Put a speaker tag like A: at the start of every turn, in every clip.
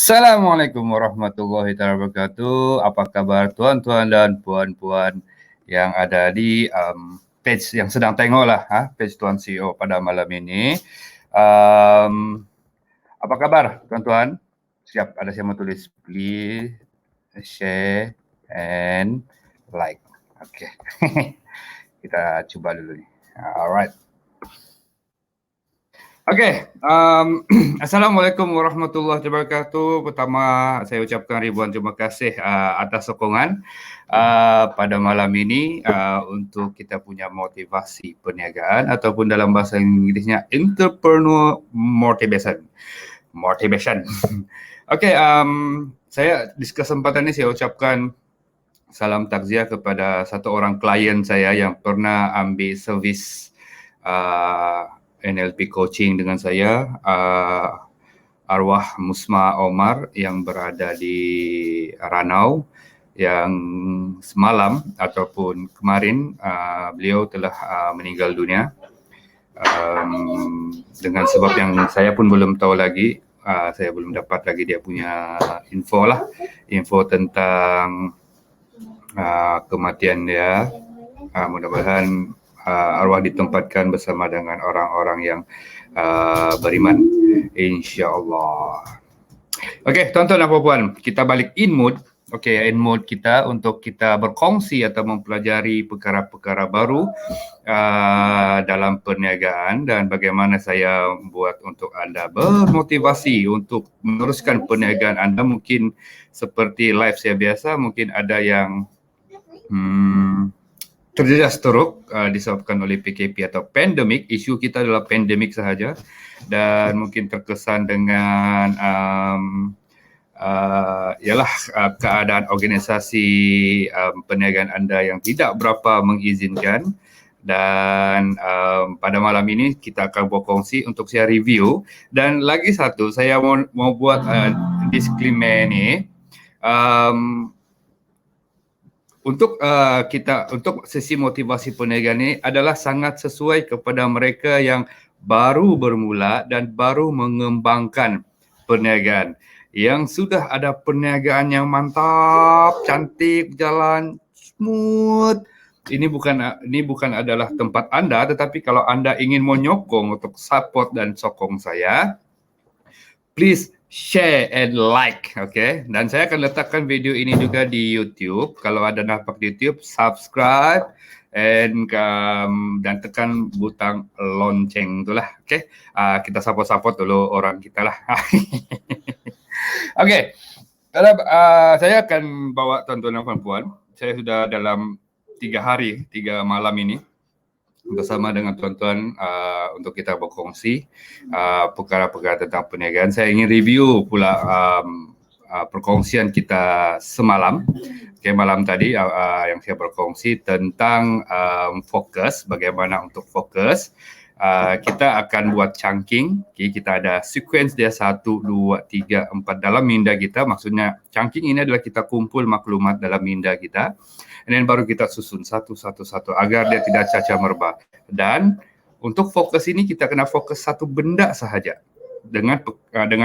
A: Assalamualaikum warahmatullahi wabarakatuh. Apa kabar tuan-tuan dan puan-puan yang ada di page yang sedang tengok lah, page Tuan CEO pada malam ini. Apa kabar tuan-tuan? Siap, ada siapa tulis please share and like. Okay. Kita cuba dulu ni. Alright. Okey, Assalamualaikum warahmatullahi wabarakatuh. Pertama, saya ucapkan ribuan terima kasih atas sokongan pada malam ini untuk kita punya motivasi perniagaan ataupun dalam bahasa Inggerisnya entrepreneur motivation. Okey, saya di kesempatan ini saya ucapkan salam takziah kepada satu orang klien saya yang pernah ambil servis NLP coaching dengan saya, arwah Musma Omar yang berada di Ranau, yang semalam ataupun kemarin beliau telah meninggal dunia dengan sebab yang saya pun belum tahu lagi. Saya belum dapat lagi dia punya info tentang kematian dia. Mudah-mudahan arwah ditempatkan bersama dengan orang-orang yang beriman, insya-Allah. Okey, tuan-tuan dan puan-puan, kita balik in mood. Okey, in mood kita untuk kita berkongsi atau mempelajari perkara-perkara baru dalam perniagaan dan bagaimana saya buat untuk anda bermotivasi untuk meneruskan perniagaan anda. Mungkin seperti live saya biasa, mungkin ada yang terjejas teruk disebabkan oleh PKP atau pandemik. Isu kita adalah pandemik sahaja dan mungkin terkesan dengan keadaan organisasi perniagaan anda yang tidak berapa mengizinkan. Dan pada malam ini kita akan berkongsi untuk saya review. Dan lagi satu, saya mau buat disclaimer ni. Untuk untuk sesi motivasi perniagaan ini adalah sangat sesuai kepada mereka yang baru bermula dan baru mengembangkan perniagaan. Yang sudah ada perniagaan yang mantap, cantik, jalan smooth. Ini bukan adalah tempat anda, tetapi kalau anda ingin menyokong untuk support dan sokong saya, please share and like, okay? Dan saya akan letakkan video ini juga di YouTube. Kalau ada nampak di YouTube, subscribe dan tekan butang lonceng itulah, okay? Kita support dulu orang kita lah. Okay, saya akan bawa tuan-tuan dan puan-puan. Saya sudah dalam 3 malam ini bersama dengan tuan-tuan untuk kita berkongsi perkara-perkara tentang perniagaan. Saya ingin review pula perkongsian kita semalam. Okay, malam tadi yang saya berkongsi tentang fokus, bagaimana untuk fokus. Kita akan buat chunking. Okay, kita ada sequence dia 1, 2, 3, 4 dalam minda kita. Maksudnya chunking ini adalah kita kumpul maklumat dalam minda kita. Dan baru kita susun satu agar dia tidak cacah merbah. Dan untuk fokus ini kita kena fokus satu benda sahaja. Dengan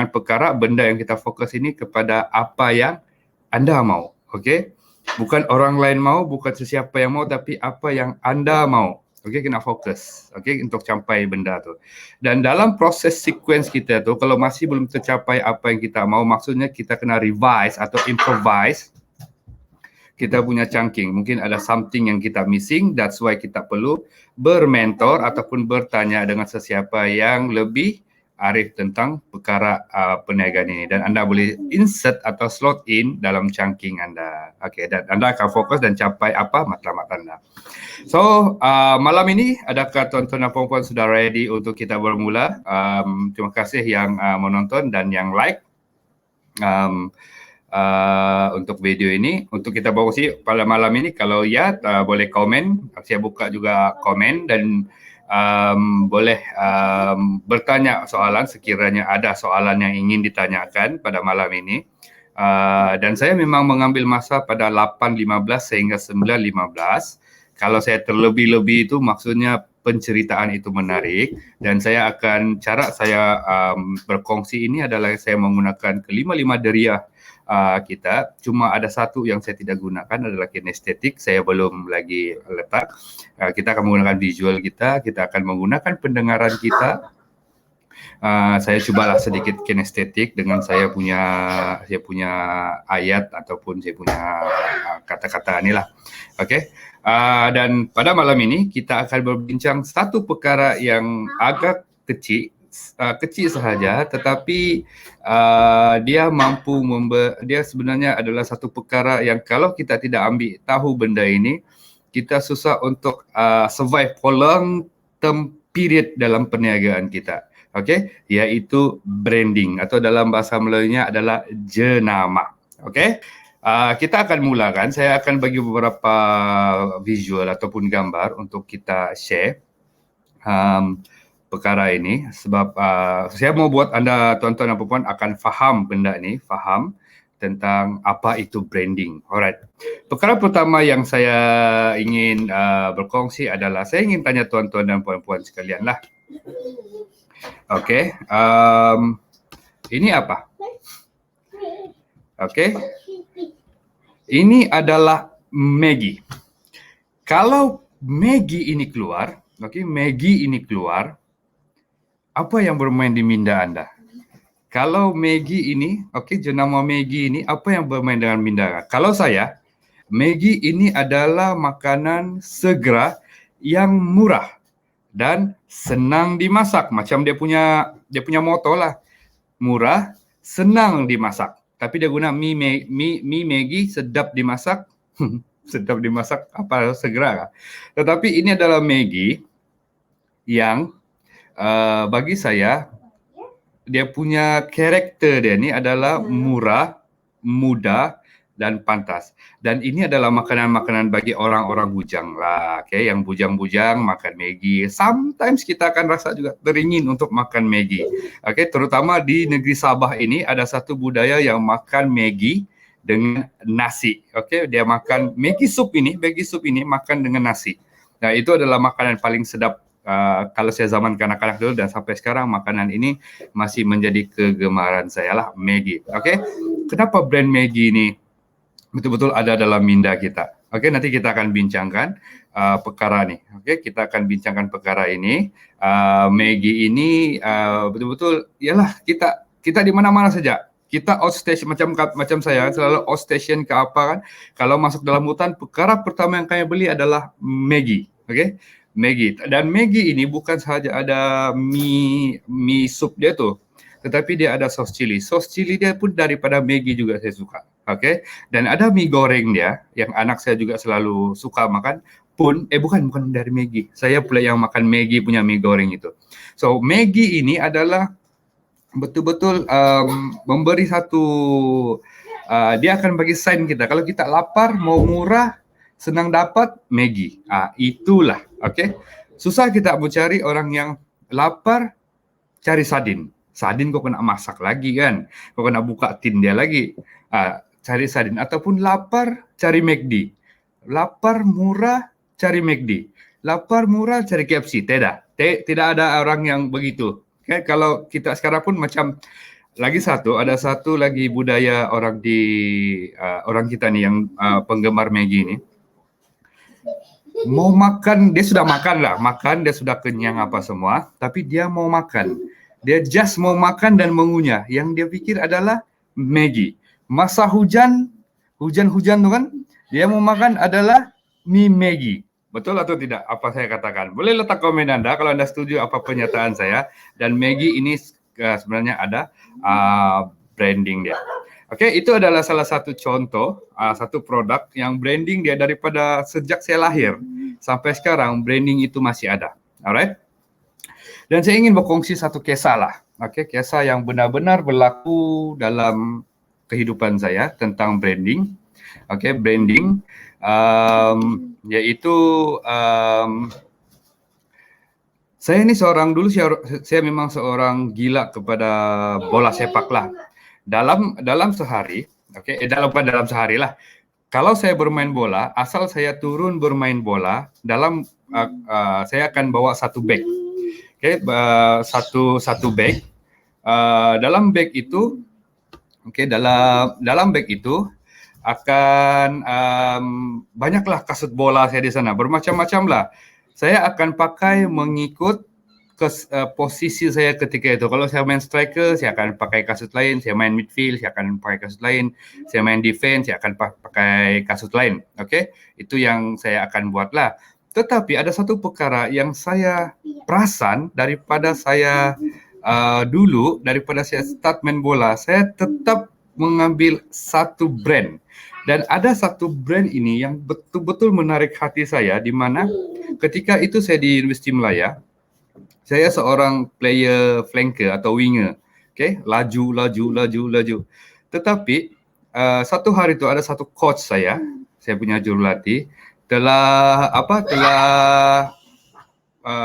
A: perkara benda yang kita fokus ini kepada apa yang anda mau. Okey? Bukan orang lain mau, bukan sesiapa yang mau, tapi apa yang anda mau. Okey, kena fokus. Okey, untuk capai benda tu. Dan dalam proses sequence kita tu, kalau masih belum tercapai apa yang kita mau, maksudnya kita kena revise atau improvise kita punya chunking. Mungkin ada something yang kita missing, that's why kita perlu bermentor ataupun bertanya dengan sesiapa yang lebih arif tentang perkara perniagaan ini. Dan anda boleh insert atau slot in dalam chunking anda. Okey, dan anda akan fokus dan capai apa matlamat anda. So, malam ini adakah tuan-tuan dan puan-puan sudah ready untuk kita bermula? Terima kasih yang menonton dan yang like. Untuk video ini, untuk kita berkongsi pada malam ini. Kalau ya, boleh komen. Saya buka juga komen dan boleh bertanya soalan sekiranya ada soalan yang ingin ditanyakan pada malam ini. Dan saya memang mengambil masa pada 8.15 sehingga 9.15. Kalau saya terlebih-lebih itu maksudnya penceritaan itu menarik, dan cara saya berkongsi ini adalah saya menggunakan kelima-lima deriah kita. Cuma ada satu yang saya tidak gunakan adalah kinestetik, saya belum lagi letak. Kita akan menggunakan visual kita akan menggunakan pendengaran kita. Saya cobalah sedikit kinestetik dengan saya punya ayat ataupun saya punya kata-kata inilah. Okey. Dan pada malam ini kita akan berbincang satu perkara yang agak kecil sahaja, tetapi dia sebenarnya adalah satu perkara yang kalau kita tidak ambil tahu benda ini, kita susah untuk survive for long term period dalam perniagaan kita. Okey, iaitu branding atau dalam bahasa Melayunya adalah jenama. Okey. Kita akan mulakan. Saya akan bagi beberapa visual ataupun gambar untuk kita share perkara ini, sebab saya mau buat anda tuan-tuan dan puan akan faham benda ini, faham tentang apa itu branding. Alright. Perkara pertama yang saya ingin berkongsi adalah saya ingin tanya tuan-tuan dan puan-puan sekalian lah. Okey. Ini apa? Okey. Ini adalah Maggi. Kalau Maggi ini keluar, Maggi ini keluar, apa yang bermain di minda anda? Kalau Maggi ini, jenama Maggi ini, apa yang bermain dengan minda anda? Kalau saya, Maggi ini adalah makanan segera yang murah dan senang dimasak. Macam dia punya moto lah. Murah, senang dimasak. Tapi dia guna mie Maggi, sedap dimasak. Sedap dimasak apa segera. Tetapi ini adalah Maggi yang bagi saya dia punya karakter dia ni adalah murah, mudah dan pantas. Dan ini adalah makanan-makanan bagi orang-orang bujang lah. Yang bujang-bujang makan Maggi. Sometimes kita akan rasa juga teringin untuk makan Maggi. Terutama di negeri Sabah ini ada satu budaya yang makan Maggi dengan nasi. Dia makan Maggi soup ini makan dengan nasi. Nah, itu adalah makanan paling sedap kalau saya zaman kanak-kanak dulu, dan sampai sekarang makanan ini masih menjadi kegemaran saya lah, Maggi. Kenapa brand Maggi ini betul-betul ada dalam minda kita? Nanti kita akan bincangkan perkara ni. Kita akan bincangkan perkara ini. Maggi ini betul-betul ialah kita di mana-mana saja. Kita outstation macam saya selalu outstation ke apa kan. Kalau masuk dalam hutan, perkara pertama yang kami beli adalah Maggi. Maggi. Dan Maggi ini bukan sahaja ada mie sup dia tu, tetapi dia ada sos cili. Sos cili dia pun daripada Maggi juga saya suka. Dan ada mie goreng dia yang anak saya juga selalu suka makan pun bukan dari Maggi. Saya pula yang makan Maggi punya mie goreng itu. So Maggi ini adalah betul-betul memberi satu dia akan bagi sign kita kalau kita lapar, mau murah, senang dapat, Maggi. Itulah. Susah kita mencari orang yang lapar, cari sardin. Sardin kau kena masak lagi kan. Kau kena buka tin dia lagi. Cari sardin. Ataupun lapar, cari McD. Lapar, murah, cari McD. Lapar, murah, cari KFC. Tidak ada orang yang begitu. Kalau kita sekarang pun macam ada satu lagi budaya orang kita ni yang penggemar Maggi ni. Mau makan, dia sudah makan, dia sudah kenyang apa semua, tapi dia mau makan. Dia just mau makan dan mengunyah. Yang dia pikir adalah Maggi. Masa hujan tu kan, dia mau makan adalah mie Maggi. Betul atau tidak apa saya katakan? Boleh letak komen anda kalau anda setuju apa pernyataan saya. Dan Maggi ini sebenarnya ada branding dia. Itu adalah salah satu contoh, satu produk yang branding dia daripada sejak saya lahir sampai sekarang, branding itu masih ada. Alright? Dan saya ingin berkongsi satu kisah lah. Kisah yang benar-benar berlaku dalam kehidupan saya tentang branding. Branding yaitu saya ini saya memang seorang gila kepada bola sepak lah. Dalam sehari, dalam sehari lah. Kalau saya bermain bola, asal saya turun bermain bola, dalam saya akan bawa satu bag. Okay, satu bag. Dalam bag itu, dalam bag itu akan banyaklah kasut bola saya di sana, bermacam-macam lah. Saya akan pakai mengikut posisi saya ketika itu. Kalau saya main striker, saya akan pakai kasut lain. Saya main midfield, saya akan pakai kasut lain. Saya main defense, saya akan pakai kasut lain. Oke, itu yang saya akan buatlah. Tetapi ada satu perkara yang saya perasan daripada saya daripada saya start main bola, saya tetap mengambil satu brand. Dan ada satu brand ini yang betul-betul menarik hati saya, di mana ketika itu saya di Universiti Malaya, saya seorang player flanker atau winger. Laju. Tetapi satu hari itu ada satu coach saya punya jurulatih telah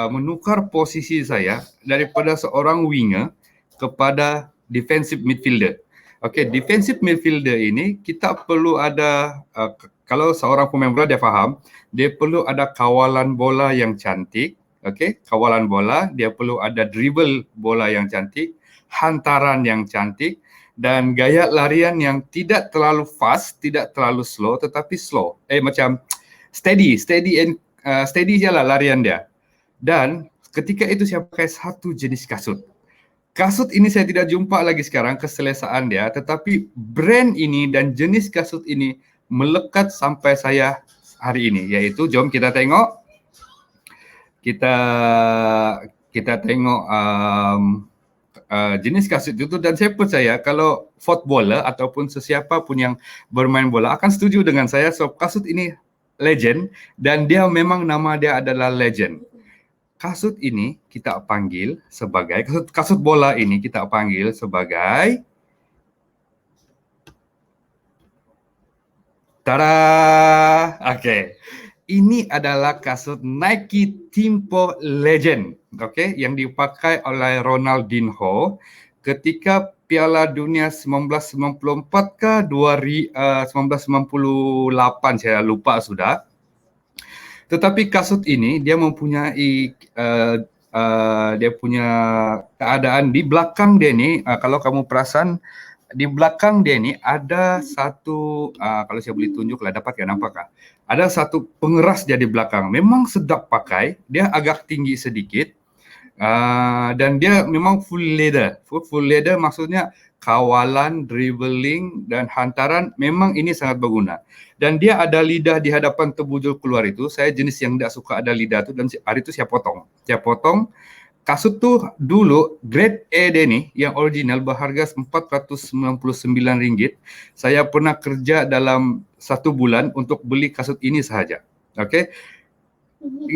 A: menukar posisi saya daripada seorang winger kepada defensive midfielder. Defensive midfielder ini kita perlu ada, kalau seorang pemain bola dia faham, dia perlu ada kawalan bola yang cantik. Kawalan bola, dia perlu ada dribble bola yang cantik, hantaran yang cantik, dan gaya larian yang tidak terlalu fast, tidak terlalu slow, tetapi slow. Macam steady je lah larian dia. Dan ketika itu saya pakai satu jenis kasut. Kasut ini saya tidak jumpa lagi sekarang keselesaan dia, tetapi brand ini dan jenis kasut ini melekat sampai saya hari ini, yaitu jom kita tengok. Kita tengok jenis kasut itu, dan saya percaya kalau footballer ataupun sesiapa pun yang bermain bola akan setuju dengan saya. So kasut ini legend dan dia memang nama dia adalah legend. Kasut ini kita panggil sebagai kasut bola ini kita panggil sebagai tada. Ini adalah kasut Nike Timpo Legend, yang dipakai oleh Ronaldinho ketika Piala Dunia 1994 ke 1998, saya lupa sudah. Tetapi kasut ini dia mempunyai dia punya keadaan di belakang dia ni, kalau kamu perasan di belakang dia ni ada satu, kalau saya boleh tunjuk lah, dapat ya, nampak? Ada satu pengeras dia di belakang. Memang sedap pakai, dia agak tinggi sedikit, dan dia memang full leather. Full leather maksudnya kawalan, dribbling dan hantaran memang ini sangat berguna. Dan dia ada lidah di hadapan terbujur keluar itu. Saya jenis yang tidak suka ada lidah tu, dan hari itu saya potong. Kasut tu dulu grade A dia ni yang original berharga RM499. Saya pernah kerja dalam 1 bulan untuk beli kasut ini sahaja.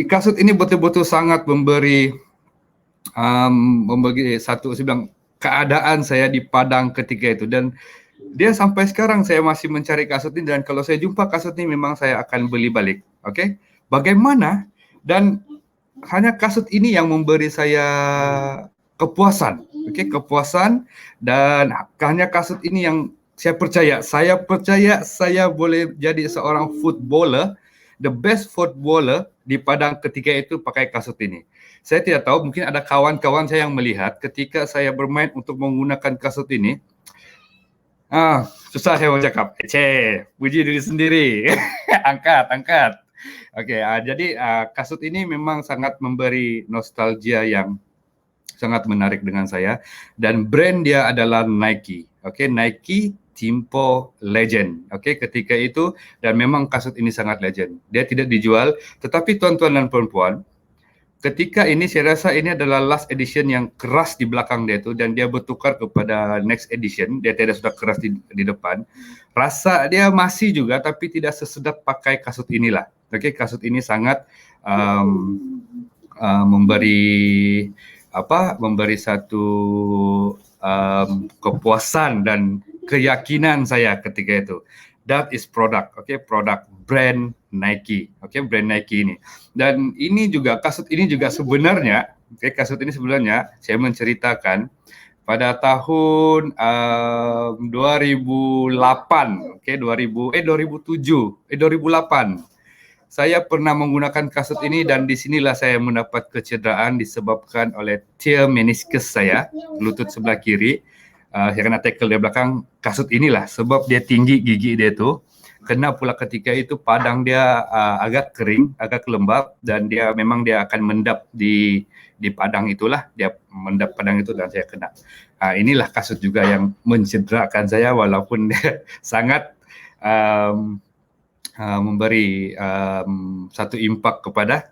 A: Kasut ini betul-betul sangat memberi satu, saya bilang, keadaan saya di Padang ketika itu, dan dia sampai sekarang saya masih mencari kasut ini, dan kalau saya jumpa kasut ini memang saya akan beli balik. Bagaimana? Dan hanya kasut ini yang memberi saya kepuasan. Kepuasan, dan hanya kasut ini yang saya percaya saya boleh jadi seorang footballer, the best footballer di Padang ketika itu pakai kasut ini. Saya tidak tahu, mungkin ada kawan-kawan saya yang melihat ketika saya bermain untuk menggunakan kasut ini. Susah saya mau cakap. Puji diri sendiri. angkat. Jadi kasut ini memang sangat memberi nostalgia yang sangat menarik dengan saya, dan brand dia adalah Nike. Nike Timpo Legend. Ketika itu, dan memang kasut ini sangat legend. Dia tidak dijual, tetapi tuan-tuan dan perempuan, ketika ini saya rasa ini adalah last edition yang keras di belakang dia itu, dan dia bertukar kepada next edition. Dia tidak sudah keras di depan. Rasa dia masih juga, tapi tidak sesedap pakai kasut inilah. Kasut ini sangat memberi satu kepuasan dan keyakinan saya ketika itu. That is product, product brand Nike, brand Nike ini. Dan ini juga, kasut ini juga sebenarnya, saya menceritakan pada tahun 2008, 2008. saya pernah menggunakan kasut ini dan di sinilah saya mendapat kecederaan disebabkan oleh tear meniscus saya, lutut sebelah kiri. Saya kena tackle dari belakang kasut inilah sebab dia tinggi gigi dia tu. Kena pula ketika itu padang dia agak kering, agak lembab dan dia memang dia akan mendap di padang itulah, dia mendap padang itu dan saya kena. Inilah kasut juga yang mencederakan saya walaupun dia sangat memberi satu impak kepada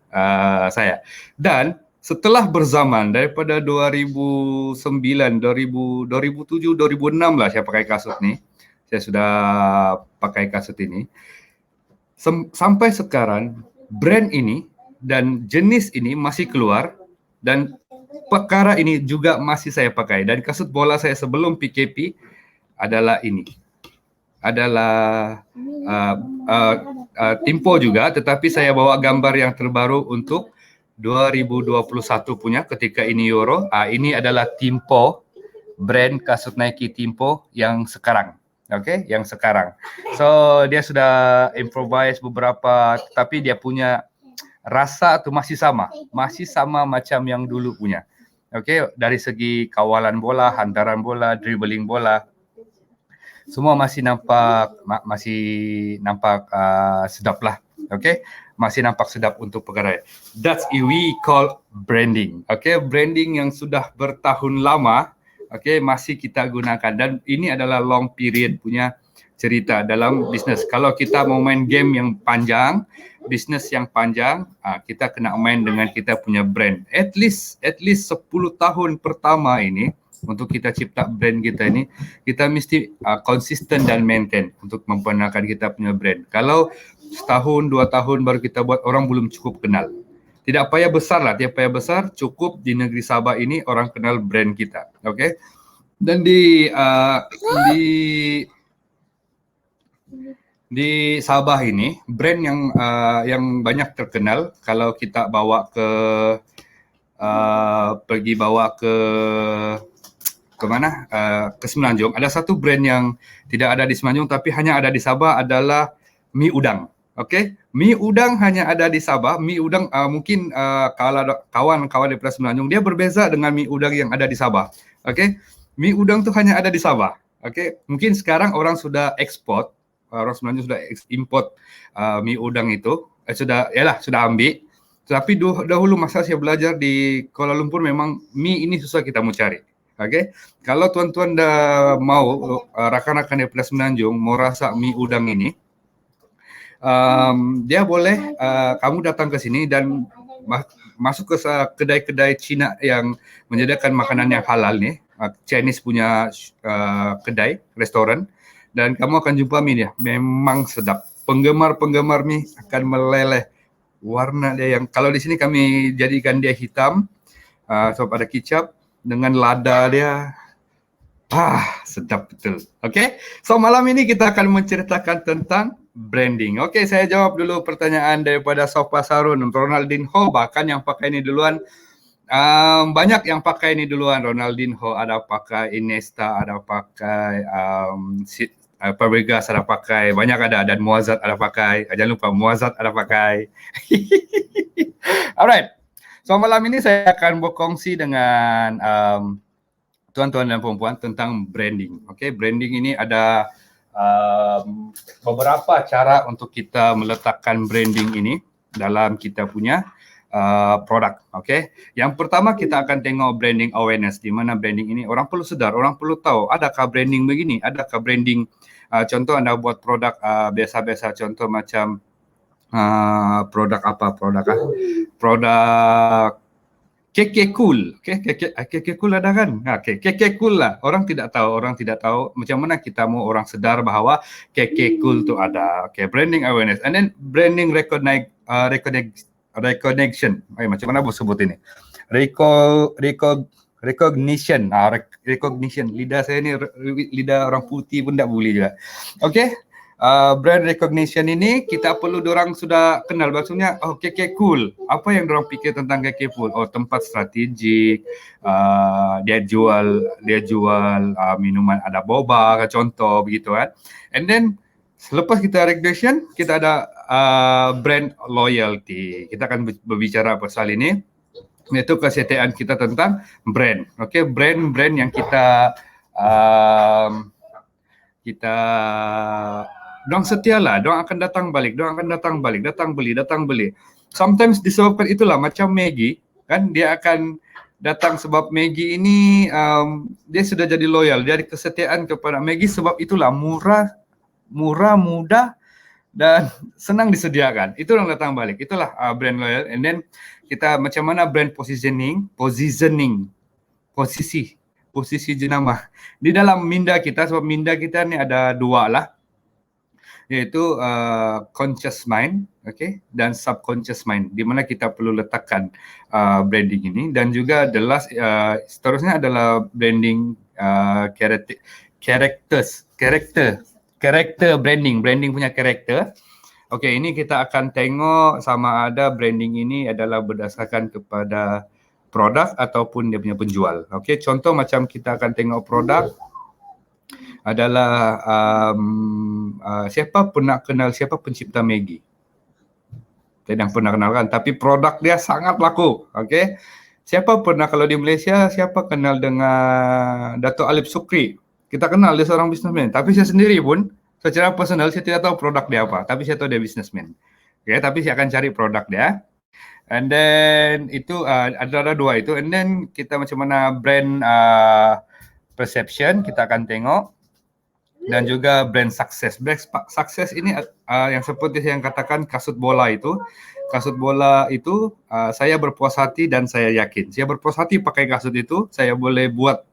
A: saya. Dan setelah berzaman daripada 2009, 2007, 2006 lah saya pakai kasut ni. Saya sudah pakai kasut ini. Sampai sekarang brand ini dan jenis ini masih keluar dan perkara ini juga masih saya pakai. Dan kasut bola saya sebelum PKP adalah ini. Adalah Timpo juga, tetapi saya bawa gambar yang terbaru untuk 2021 punya ketika ini Euro. Ini adalah Timpo, brand kasut Nike Timpo yang sekarang. Okay, yang sekarang. So dia sudah improvise beberapa, tapi dia punya rasa tu masih sama macam yang dulu punya. Okay, dari segi kawalan bola, hantaran bola, dribbling bola, semua masih nampak sedap lah. Okay, masih nampak sedap untuk perkara. That's we call branding. Okay, branding yang sudah bertahun lama. Okay, masih kita gunakan dan ini adalah long period punya cerita dalam bisnes. Kalau kita mau main game yang panjang, bisnes yang panjang, kita kena main dengan kita punya brand. At least 10 tahun pertama ini untuk kita cipta brand kita ini, kita mesti konsisten dan maintain untuk memperkenalkan kita punya brand. Kalau setahun, 2 tahun baru kita buat, orang belum cukup kenal. Tidak payah besar lah, tidak payah besar, cukup di negeri Sabah ini orang kenal brand kita, okay? Dan di Sabah ini brand yang banyak terkenal kalau kita bawa ke pergi bawa ke mana? Ke Semenanjung. Ada satu brand yang tidak ada di Semenanjung tapi hanya ada di Sabah adalah mie udang. Okey, mie udang hanya ada di Sabah. Mie udang mungkin kalau kawan-kawan daripada Semenanjung dia berbeza dengan mie udang yang ada di Sabah. Okey, mie udang tu hanya ada di Sabah. Okey, mungkin sekarang orang sudah ekspor, orang Semenanjung sudah import mie udang itu, sudah ambil. Tapi dahulu masa saya belajar di Kuala Lumpur memang mie ini susah kita mau cari. Okey, kalau tuan-tuan dah mau rakan-rakan daripada Semenanjung mau rasa mie udang ini, dia boleh kamu datang ke sini dan masuk ke kedai-kedai Cina yang menyediakan makanan yang halal ni, Chinese punya kedai, restoran, dan kamu akan jumpa mie dia. Memang sedap. Penggemar-penggemar mie akan meleleh. Warna dia yang, kalau di sini kami jadikan dia hitam, sebab ada kicap dengan lada dia. Sedap betul. Okay, so malam ini kita akan menceritakan tentang branding. Okay, saya jawab dulu pertanyaan daripada Sofa Sarun. Ronaldinho bahkan yang pakai ini duluan. Banyak yang pakai ini duluan. Ronaldinho ada pakai, Iniesta ada pakai, Fabregas ada pakai, banyak ada, dan Muazzat ada pakai. Jangan lupa Muazzat ada pakai. Alright, so malam ini saya akan berkongsi dengan tuan-tuan dan perempuan tentang branding. Okay, branding ini ada beberapa cara untuk kita meletakkan branding ini dalam kita punya produk. Okay, yang pertama kita akan tengok branding awareness, di mana branding ini orang perlu sedar, orang perlu tahu adakah branding begini, adakah branding contoh anda buat produk biasa-biasa, contoh macam produk apa, produk KK Cool. Okay, KK Cool ada kan? KK Cool lah. Orang tidak tahu macam mana kita mau orang sedar bahawa KK Cool tu ada. Okay, branding awareness. And then branding recognition. Macam mana bos sebut ini? Recognition. Recognition. Lidah saya ni lidah orang putih pun tak boleh juga. Okay. Brand recognition ini kita perlu dorang sudah kenal, maksudnya KK Cool. Apa yang dorang fikir tentang KK Cool? Tempat strategik, dia jual minuman ada boba contoh begitu kan. And then selepas kita recognition, kita ada brand loyalty. Kita akan berbicara pasal ini, yaitu kesetiaan kita tentang brand. Okey, brand yang kita dong setialah, dong akan datang balik, datang beli. Sometimes disebabkan itulah, macam Maggi kan, dia akan datang sebab Maggi ini dia sudah jadi loyal, dia ada kesetiaan kepada Maggi sebab itulah murah, mudah dan senang disediakan. Itu yang datang balik. Itulah brand loyal. And then kita macam mana brand positioning, posisi jenama di dalam minda kita, sebab minda kita ni ada dua lah, iaitu conscious mind, okay, dan subconscious mind, di mana kita perlu letakkan branding ini. Dan juga the last seterusnya adalah branding karakter branding punya karakter. Okey, ini kita akan tengok sama ada branding ini adalah berdasarkan kepada produk ataupun dia punya penjual. Okey, contoh macam kita akan tengok produk adalah siapa pernah kenal siapa pencipta Maggi? Tidak pernah kenal kan, tapi produk dia sangat laku. Okey. Siapa pernah, kalau di Malaysia, siapa kenal dengan Dato' Alip Sukri? Kita kenal dia seorang businessman, tapi saya sendiri pun secara personal saya tidak tahu produk dia apa, tapi saya tahu dia businessman. Okay, tapi saya akan cari produk dia. And then itu ada dua itu. And then kita macam mana brand perception kita akan tengok, dan juga brand success. Brand success ini yang seperti saya katakan, kasut bola itu saya berpuas hati dan saya yakin. Saya berpuas hati pakai kasut itu, saya boleh buat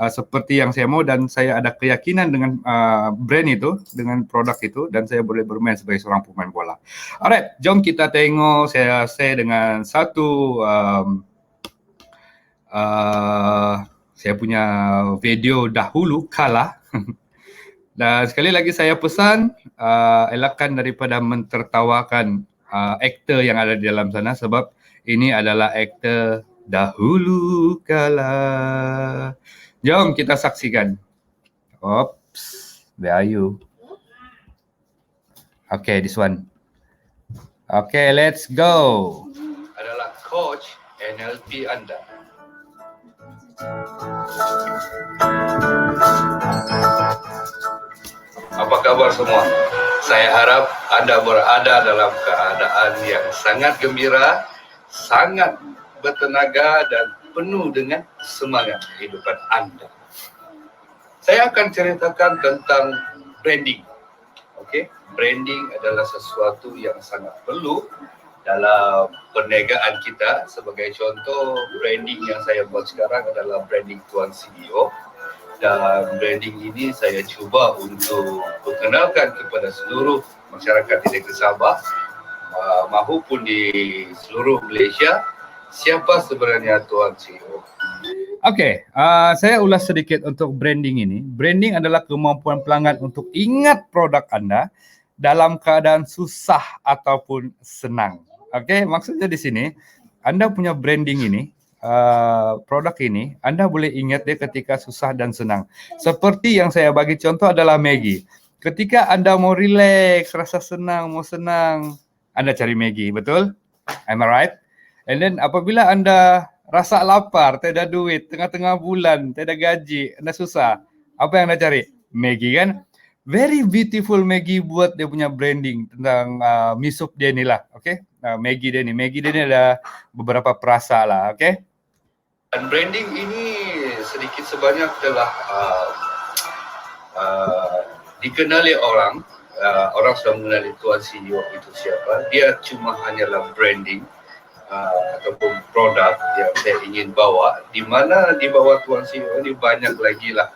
A: seperti yang saya mau, dan saya ada keyakinan dengan brand itu, dengan produk itu, dan saya boleh bermain sebagai seorang pemain bola. Alright, jom kita tengok saya dengan satu saya punya video dahulu kala. Dan sekali lagi saya pesan, elakkan daripada mentertawakan aktor yang ada di dalam sana, sebab ini adalah aktor dahulu kala. Jom kita saksikan. Oops, where are you? Okay, this one. Okay, let's go. Adalah coach NLP anda. Apa kabar semua? Saya harap anda berada dalam keadaan yang sangat gembira, sangat bertenaga dan penuh dengan semangat kehidupan anda. Saya akan ceritakan tentang branding. Okey, branding adalah sesuatu yang sangat perlu dalam perniagaan kita. Sebagai contoh, branding yang saya buat sekarang adalah branding Tuan CEO. Dan branding ini saya cuba untuk perkenalkan kepada seluruh masyarakat di negeri Sabah maupun di seluruh Malaysia, siapa sebenarnya Tuan CEO. Okey, saya ulas sedikit untuk branding ini. Branding adalah kemampuan pelanggan untuk ingat produk anda dalam keadaan susah ataupun senang. Okey, maksudnya di sini, anda punya branding ini, produk ini, anda boleh ingat dia ketika susah dan senang. Seperti yang saya bagi contoh adalah Maggi. Ketika anda mau relax, rasa senang, mau senang, anda cari Maggi, betul? Am I right? And then apabila anda rasa lapar, tiada duit, tengah-tengah bulan, tiada gaji, anda susah, apa yang anda cari? Maggi kan? Very beautiful Maggi buat dia punya branding tentang misup dia ni lah, okay? Maggi dia ni ada beberapa perasa lah, okay? Dan branding ini sedikit sebanyak telah dikenali orang. Orang sudah mengenali Tuan CEO itu siapa. Dia cuma hanyalah branding ataupun produk yang saya ingin bawa, di mana di bawah Tuan CEO ini banyak lagi lah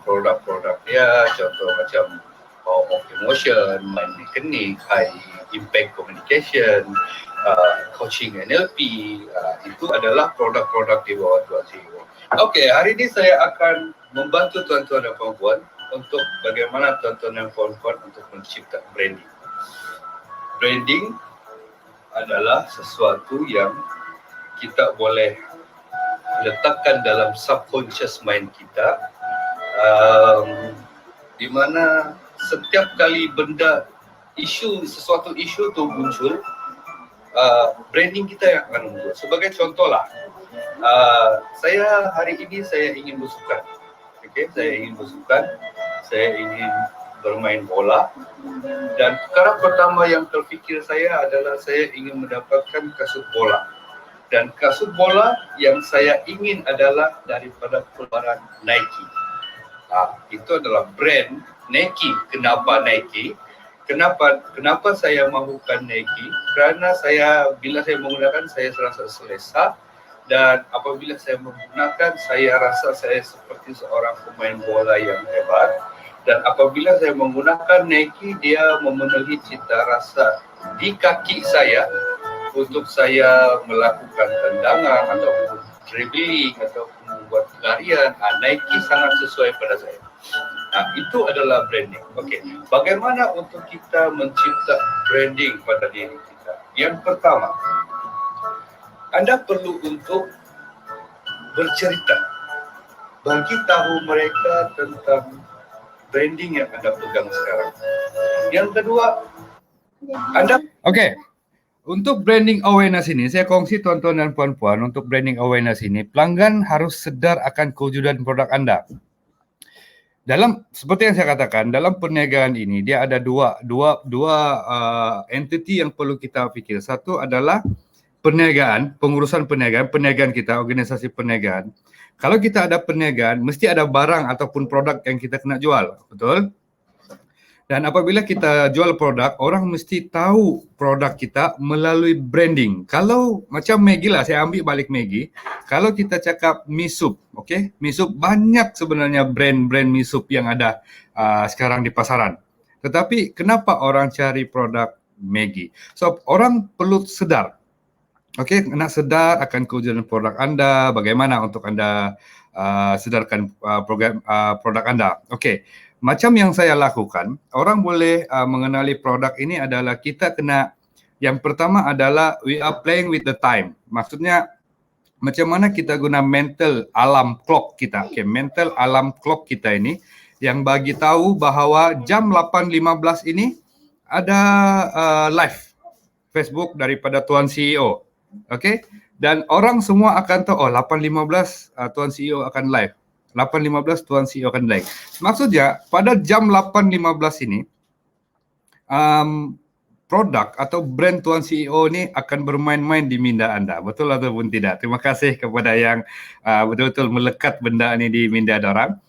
A: produk-produk dia. Contoh macam Power of Emotion, Mind Mechanic, High Impact Communication, Coaching NLP, itu adalah produk-produk di bawah Tuan CEO. Okey, hari ini saya akan membantu tuan-tuan dan puan-puan untuk bagaimana tuan-tuan dan puan-puan untuk mencipta branding. Branding adalah sesuatu yang kita boleh letakkan dalam subconscious mind kita, di mana setiap kali benda sesuatu isu tu muncul, branding kita yang akan muncul. Sebagai contoh lah, saya hari ini saya ingin bersukan. Okay, saya ingin bersukan, saya ingin bermain bola, dan perkara pertama yang terfikir saya adalah saya ingin mendapatkan kasut bola. Dan kasut bola yang saya ingin adalah daripada keluaran Nike. Itu adalah brand Nike. Kenapa Nike? Kenapa saya mahukan Nike? Kerana bila saya menggunakan, saya rasa selesa, dan apabila saya menggunakan, saya rasa saya seperti seorang pemain bola yang hebat. Dan apabila saya menggunakan Nike, dia memenuhi cita rasa di kaki saya untuk saya melakukan tendangan ataupun dribbling ataupun membuat larian. Nike sangat sesuai pada saya. Itu adalah branding. Okey, bagaimana untuk kita mencipta branding pada diri kita? Yang pertama, anda perlu untuk bercerita, bagi tahu mereka tentang branding yang anda pegang sekarang. Yang kedua, anda untuk branding awareness ini, saya kongsi tuan-tuan dan puan-puan, untuk branding awareness ini, pelanggan harus sedar akan kewujudan produk anda. Seperti yang saya katakan, dalam perniagaan ini dia ada dua entiti yang perlu kita fikir. Satu adalah perniagaan, pengurusan perniagaan kita, organisasi perniagaan. Kalau kita ada perniagaan, mesti ada barang ataupun produk yang kita kena jual, betul? Dan apabila kita jual produk, orang mesti tahu produk kita melalui branding. Kalau macam Maggi lah, saya ambil balik Maggi. Kalau kita cakap mi soup, okey? Mi soup, banyak sebenarnya brand mi soup yang ada sekarang di pasaran. Tetapi kenapa orang cari produk Maggi? So, orang perlu sedar. Okey, nak sedar akan kewujudan produk anda, bagaimana untuk anda sedarkan produk anda. Okey. Macam yang saya lakukan, orang boleh mengenali produk ini adalah kita kena, yang pertama adalah we are playing with the time. Maksudnya macam mana kita guna mental alarm clock kita. Okay, mental alarm clock kita ini yang bagi tahu bahawa jam 8.15 ini ada live Facebook daripada Tuan CEO. Okay, dan orang semua akan tahu 8.15 Tuan CEO akan live. 8.15 Tuan CEO akan live. Maksudnya pada jam 8.15 ini produk atau brand Tuan CEO ni akan bermain-main di minda anda. Betul ataupun tidak? Terima kasih kepada yang betul-betul melekat benda ni di minda orang.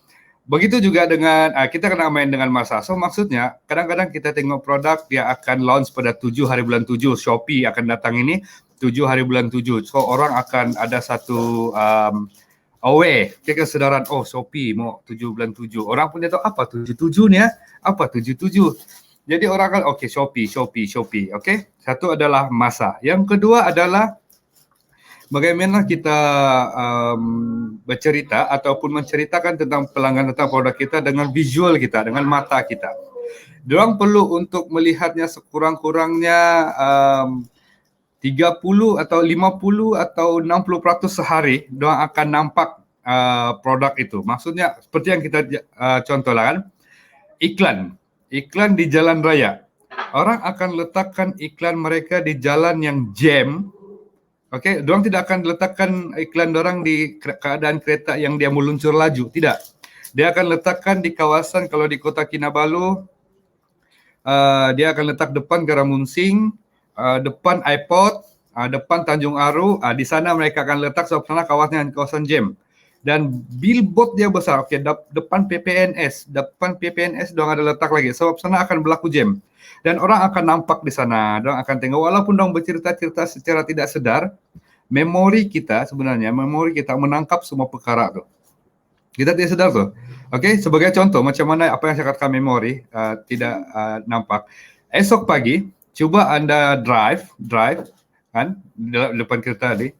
A: Begitu juga dengan kita kena main dengan masa. So maksudnya kadang-kadang kita tengok produk dia akan launch pada 7 hari bulan 7. Shopee akan datang ini 7 hari bulan 7. So orang akan ada satu aware, kesedaran, Shopee mau 7 bulan 7. Orang pun dia tahu apa 77 ni apa 77. Jadi orang kan Shopee. Okey. Satu adalah masa. Yang kedua adalah bagaimana kita bercerita ataupun menceritakan tentang pelanggan, tentang produk kita dengan visual kita, dengan mata kita. Diorang perlu untuk melihatnya sekurang-kurangnya 30 atau 50 atau 60% sehari, diorang akan nampak produk itu. Maksudnya seperti yang kita contohlah kan, iklan di jalan raya. Orang akan letakkan iklan mereka di jalan yang jam. Okey, diorang tidak akan letakkan iklan diorang di keadaan kereta yang dia meluncur laju, tidak. Dia akan letakkan di kawasan, kalau di Kota Kinabalu, dia akan letak depan Garamunsing, depan iPod, depan Tanjung Aru, di sana mereka akan letak sebab sana kawasan jam. Dan billboard dia besar, depan PPNS diorang ada letak lagi sebab sana akan berlaku jam. Dan orang akan nampak di sana, diorang akan tengok walaupun diorang bercerita-cerita secara tidak sedar, memori kita menangkap semua perkara tu. Kita tidak sedar tu. Okey, sebagai contoh macam mana apa yang saya katakan memori tidak nampak. Esok pagi cuba anda drive kan depan kereta ni.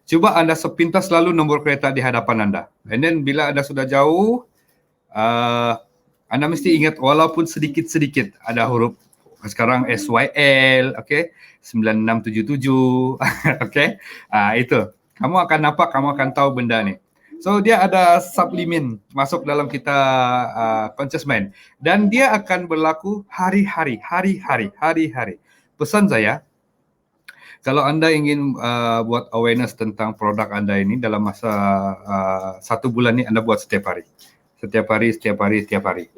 A: Cuba anda sepintas lalu nombor kereta di hadapan anda. And then bila anda sudah jauh, anda mesti ingat walaupun sedikit-sedikit ada huruf sekarang SYL, okey, 9677, okey. Itu. Kamu akan nampak, kamu akan tahu benda ni. So dia ada sublimin masuk dalam kita conscious mind, dan dia akan berlaku hari-hari. Pesan saya, kalau anda ingin buat awareness tentang produk anda ini dalam masa 1 bulan ini, anda buat setiap hari.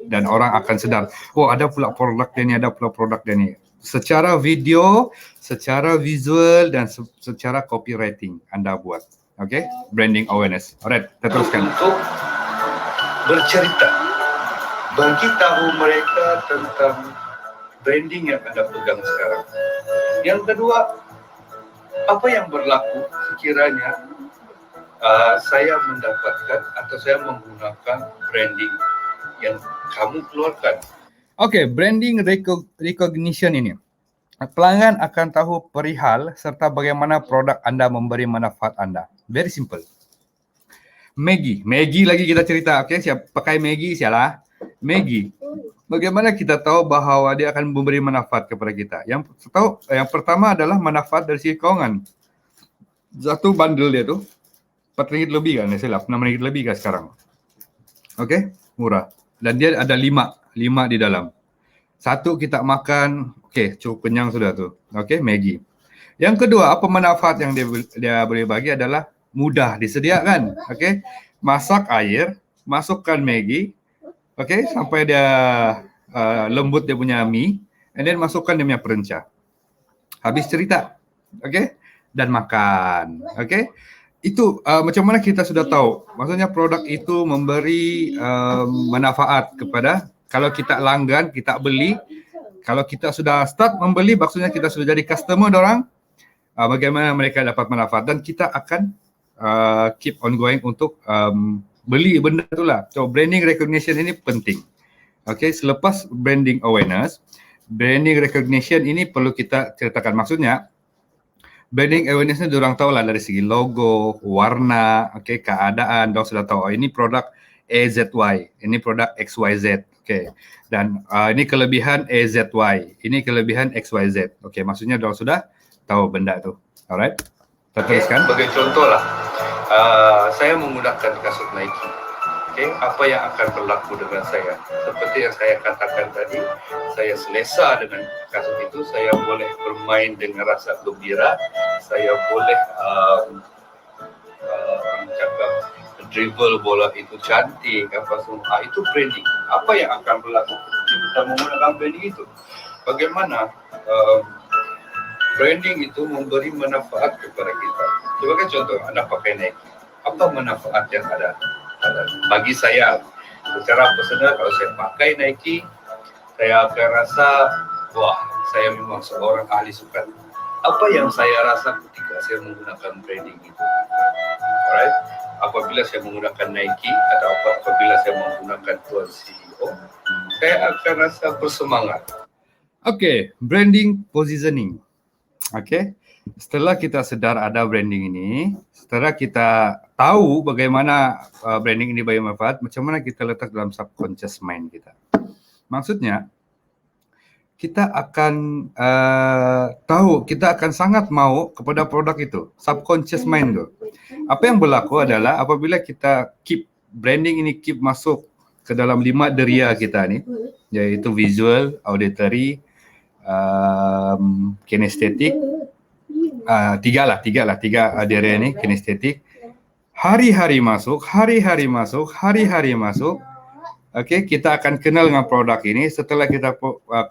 A: Dan orang akan sedar, oh ada pula produk dia ni, ada pula produk dia ni. Secara video, secara visual dan secara copywriting anda buat. Okay, branding awareness. Alright, kita teruskan. Untuk bercerita, bagi tahu mereka tentang branding yang anda pegang sekarang. Yang kedua, apa yang berlaku sekiranya saya mendapatkan atau saya menggunakan branding yang kamu keluarkan. Okay, branding recognition ini. Pelanggan akan tahu perihal serta bagaimana produk anda memberi manfaat anda. Very simple. Maggi lagi kita cerita. Okay, siapa pakai Maggi sialah. Maggi. Bagaimana kita tahu bahawa dia akan memberi manfaat kepada kita? Yang pertama adalah manfaat dari segi keuangan. Satu bundle dia tu RM4 lebih kan, silap RM6 lebih kan sekarang. Okey, murah. Dan dia ada 5 di dalam. Satu kita makan, okey, cukup kenyang sudah tu. Okey, Maggi. Yang kedua, apa manfaat yang dia boleh bagi adalah mudah disediakan. Okey, masak air, masukkan Maggi, okey, sampai dia lembut dia punya mie, and then masukkan dia punya perenca. Habis cerita. Okey, dan makan. Okey. Itu macam mana kita sudah tahu. Maksudnya produk itu memberi manfaat kepada, kalau kita langgan, kita beli. Kalau kita sudah start membeli, maksudnya kita sudah jadi customer dorang. Bagaimana mereka dapat manfaat, dan kita akan keep on going untuk beli benda itulah. So branding recognition ini penting. Okay, selepas branding awareness, branding recognition ini perlu kita ceritakan. Maksudnya branding awareness ni diorang tahu lah dari segi logo, warna, okay, keadaan. Diorang sudah tahu, oh, ini produk AZY, ini produk XYZ, okay. Dan ini kelebihan AZY, ini kelebihan XYZ. Okay, maksudnya diorang sudah tahu benda tu. Alright, kita teruskan. Sebagai contoh lah, saya menggunakan kasut Nike. Okay, apa yang akan berlaku dengan saya? Seperti yang saya katakan tadi, saya selesa dengan kasut itu, saya boleh bermain dengan rasa gembira, saya boleh cakap dribble bola itu cantik, apa semua. Itu branding. Apa yang akan berlaku ketika kita menggunakan branding itu? Bagaimana branding itu memberi manfaat kepada kita? Sebagai contoh, anda pakai Nike. Apa manfaat yang ada? Bagi saya, secara personal, kalau saya pakai Nike, saya akan rasa, wah, saya memang seorang ahli sukan. Apa yang saya rasa ketika saya menggunakan branding itu? Alright, apabila saya menggunakan Nike atau apabila saya menggunakan Tuan CEO, saya akan rasa bersemangat. Okay, branding positioning. Okay, setelah kita sedar ada branding ini, setelah kita tahu bagaimana branding ini bagi manfaat, macam mana kita letak dalam subconscious mind kita. Maksudnya, kita akan tahu, kita akan sangat mau kepada produk itu, subconscious mind tu. Apa yang berlaku adalah apabila kita keep branding ini keep masuk ke dalam 5 deria kita ni, iaitu visual, auditory, kinestetik, tiga deria ni, kinestetik. Hari-hari masuk. Okay, kita akan kenal dengan produk ini. Setelah kita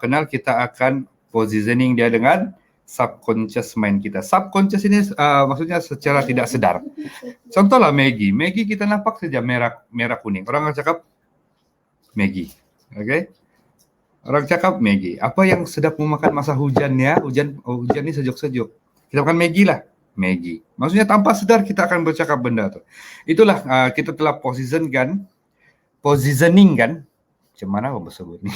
A: kenal, kita akan positioning dia dengan subconscious mind kita. Subconscious ini maksudnya secara tidak sadar. Contohlah Maggi. Maggi kita nampak saja merah kuning. Orang akan cakap Maggi. Okay? Orang cakap Maggi. Apa yang sedap memakan masa hujannya? Hujan ni sejuk-sejuk. Kita makan Maggi lah. Maggi. Maksudnya tanpa sadar kita akan bercakap benda tu. Itulah kita telah positioning kan, macam mana aku sebut ni,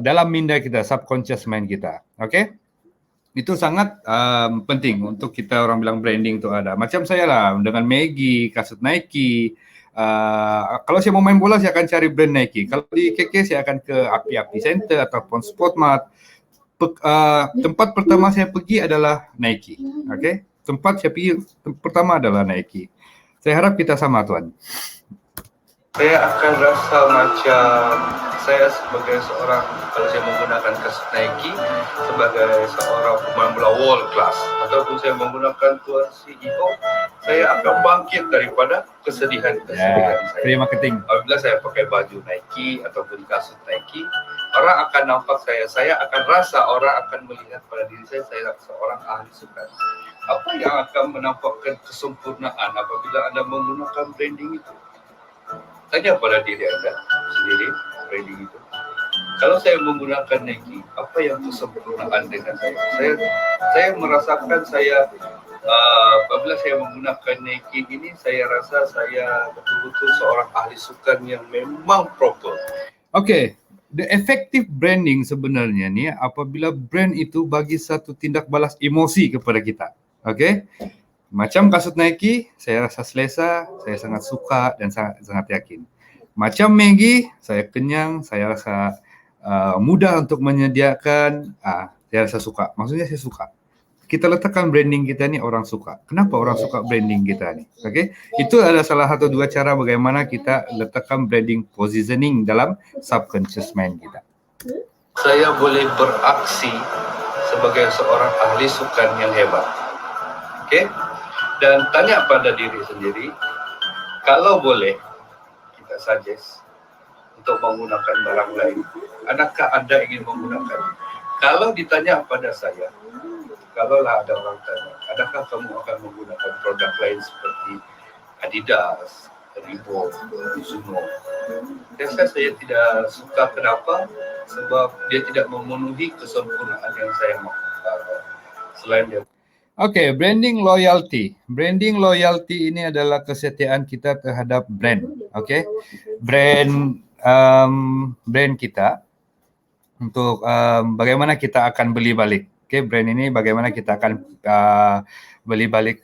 A: dalam minda kita, subconscious mind kita. Okay, itu sangat penting untuk kita orang bilang branding tu ada. Macam saya lah dengan Maggi, kasut Nike. Kalau saya mau main bola, saya akan cari brand Nike. Kalau di KK, saya akan ke Api Center ataupun Sportmart. Tempat pertama saya pergi adalah Nike. Okay, tempat saya pergi pertama adalah Nike. Saya harap kita sama, Tuan. Saya akan rasa macam saya sebagai seorang, kalau saya menggunakan kasut Nike, sebagai seorang pemain bola world class, ataupun saya menggunakan Tuan CEO, saya akan bangkit daripada kesedihan saya. Free marketing. Apabila saya pakai baju Nike ataupun kasut Nike, orang akan nampak saya akan rasa, orang akan melihat pada diri saya seorang ahli sukan. Apa yang akan menampakkan kesempurnaan apabila Anda menggunakan branding itu? Tanya pada diri Anda sendiri, branding itu. Kalau saya menggunakan Nike, apa yang kesempurnaan dengan saya? Saya merasakan apabila saya menggunakan Nike ini, saya rasa saya betul-betul seorang ahli sukan yang memang proper. Okay, the effective branding sebenarnya ni apabila brand itu bagi satu tindak balas emosi kepada kita. Okay? Macam kasut Nike, saya rasa selesa, saya sangat suka dan sangat yakin. Macam Maggi, saya kenyang, saya rasa mudah untuk menyediakan, saya rasa suka. Maksudnya saya suka. Kita letakkan branding kita ni orang suka. Kenapa orang suka branding kita ni? Okay? Itu adalah salah satu dua cara bagaimana kita letakkan branding positioning dalam subconscious mind kita. Saya boleh beraksi sebagai seorang ahli sukan yang hebat. Okay? Dan tanya pada diri sendiri, kalau boleh kita suggest untuk menggunakan barang lain, adakah Anda ingin menggunakan? Kalau ditanya pada saya, kalaulah ada orang tanya, adakah kamu akan menggunakan produk lain seperti Adidas, Reebok, Mizuno? Saya tidak suka. Kenapa? Sebab dia tidak memenuhi kesempurnaan yang saya mahu. Selain dia. Okay, branding loyalty. Branding loyalty ini adalah kesetiaan kita terhadap brand. Okay, brand kita untuk bagaimana kita akan beli balik. Okay, brand ini bagaimana kita akan beli balik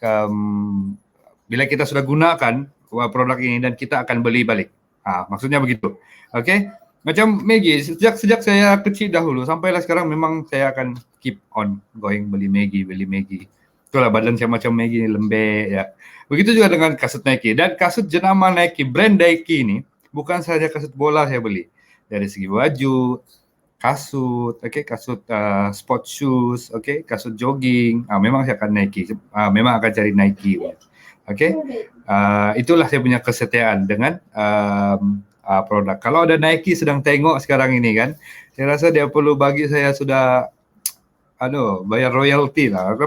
A: bila kita sudah gunakan produk ini dan kita akan beli balik. Maksudnya begitu. Okay, macam Maggi. Sejak saya kecil dahulu sampailah sekarang memang saya akan keep on going beli Maggi. Itulah badan saya macam Maggi, lembek ya. Begitu juga dengan kasut Nike. Dan kasut jenama Nike, brand Nike ini bukan saja kasut bola saya beli. Dari segi baju, kasut, kasut sport shoes, kasut jogging, memang saya akan Nike. Memang akan cari Nike. Itulah saya punya kesetiaan dengan produk. Kalau ada Nike sedang tengok sekarang ini kan, saya rasa dia perlu bagi saya sudah bayar royalty lah.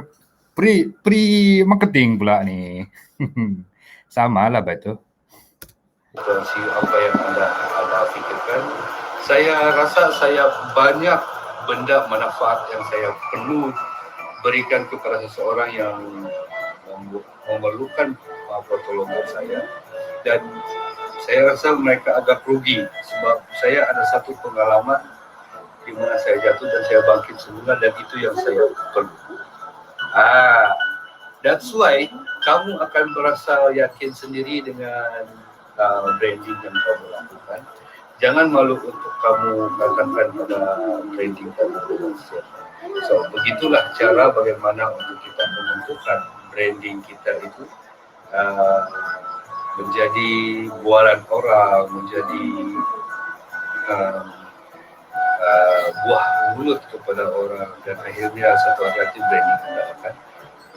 A: Pre marketing pula ni. Sama lah betul. Apa yang anda fikirkan? Saya rasa saya banyak benda manfaat yang saya perlu berikan kepada seseorang yang memerlukan pertolongan saya, dan saya rasa mereka agak rugi sebab saya ada satu pengalaman di mana saya jatuh dan saya bangkit semula, dan itu yang saya perlu. That's why kamu akan merasa yakin sendiri dengan branding yang kamu lakukan. Jangan malu untuk kamu katakan pada branding kamu. So, begitulah cara bagaimana untuk kita menentukan branding kita itu menjadi bualan orang, menjadi buah mulut kepada orang, dan akhirnya satu hari nanti branding kita akan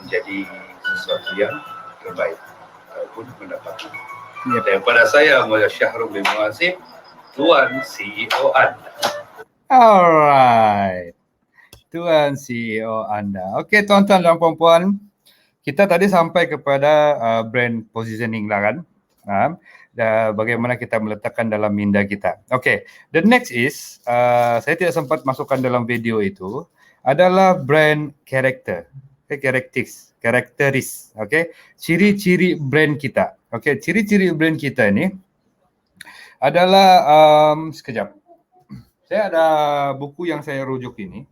A: menjadi sesuatu yang terbaik ataupun mendapatkan. Daripada saya, Muhammad Syahrul bin Muazzim, Tuan CEO Anda. Alright, Tuan CEO Anda. Okey, tuan-tuan dan puan-puan, kita tadi sampai kepada brand positioning lah kan. Bagaimana kita meletakkan dalam minda kita. Okay, the next is, saya tidak sempat masukkan dalam video itu, adalah brand character. Karakteris. Okay, ciri-ciri brand kita. Okay, ciri-ciri brand kita ini adalah, sekejap. Saya ada buku yang saya rujuk ini.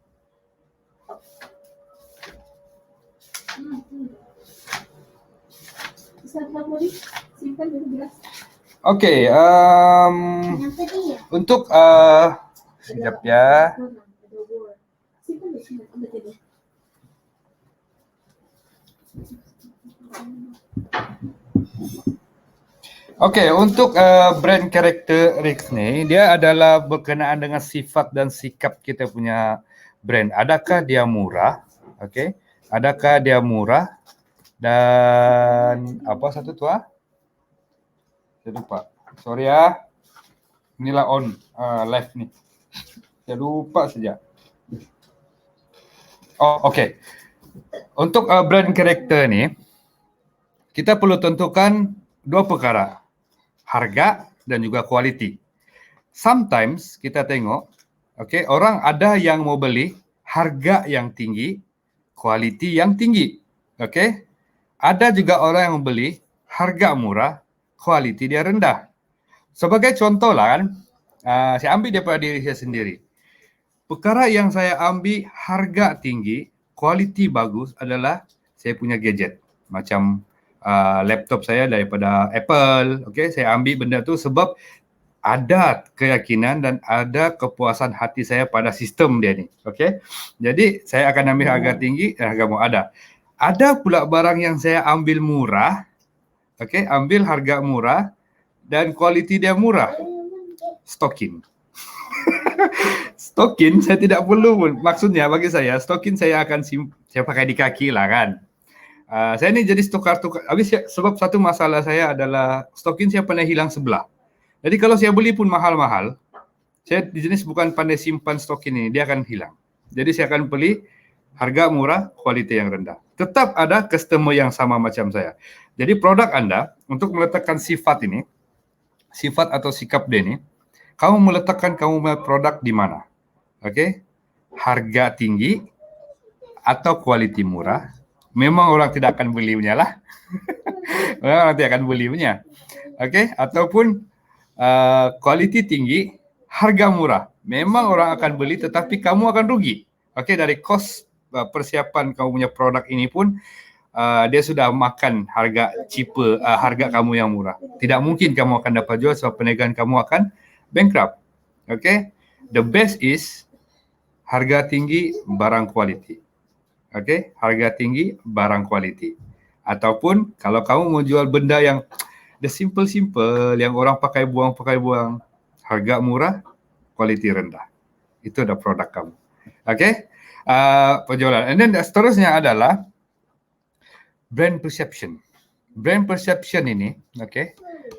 A: Okay, untuk sekejap ya. Oke, untuk brand characteristics nih, dia adalah berkenaan dengan sifat dan sikap kita punya brand. Adakah dia murah? Oke, adakah dia murah? Dan apa satu tu ah? Saya lupa. Sorry ya. Inilah on live nih. Saya lupa saja. Oh, oke. Untuk brand character nih, kita perlu tentukan dua perkara. Harga dan juga quality. Sometimes kita tengok, orang ada yang mau beli harga yang tinggi, quality yang tinggi. Ada juga orang yang membeli harga murah, quality dia rendah. Sebagai contoh lah kan, saya ambil daripada diri saya sendiri. Perkara yang saya ambil harga tinggi, quality bagus adalah saya punya gadget. Macam laptop saya daripada Apple. Saya ambil benda tu sebab ada keyakinan dan ada kepuasan hati saya pada sistem dia ni. Jadi saya akan ambil harga tinggi dan harga murah ada. Ada pula barang yang saya ambil murah, ambil harga murah dan kualiti dia murah. Stokin. Stokin saya tidak perlu pun. Maksudnya bagi saya, stokin saya akan saya pakai di kaki lah kan. Saya ni jadi tukar-tukar. Habis sebab satu masalah saya adalah stokin saya pernah hilang sebelah. Jadi kalau saya beli pun mahal-mahal, saya di jenis bukan pandai simpan stokin ini, dia akan hilang. Jadi saya akan beli harga murah, kualiti yang rendah. Tetap ada customer yang sama macam saya. Jadi produk Anda untuk meletakkan sifat ini, sifat atau sikap dia ini, kamu meletakkan kamu punya produk di mana? Harga tinggi atau kualiti murah, memang orang tidak akan beli punya lah. Orang tidak akan beli punya. Ataupun kualiti tinggi, harga murah. Memang orang akan beli tetapi kamu akan rugi. Dari kos persiapan kamu punya produk ini pun dia sudah makan harga cheaper, harga kamu yang murah. Tidak mungkin kamu akan dapat jual sebab perniagaan kamu akan bankrupt. The best is harga tinggi barang kualiti. Harga tinggi barang kualiti. Ataupun kalau kamu mau jual benda yang the simple yang orang pakai buang, harga murah, kualiti rendah. Itu adalah produk kamu. Penjualan. And then seterusnya adalah brand perception. Brand perception ini,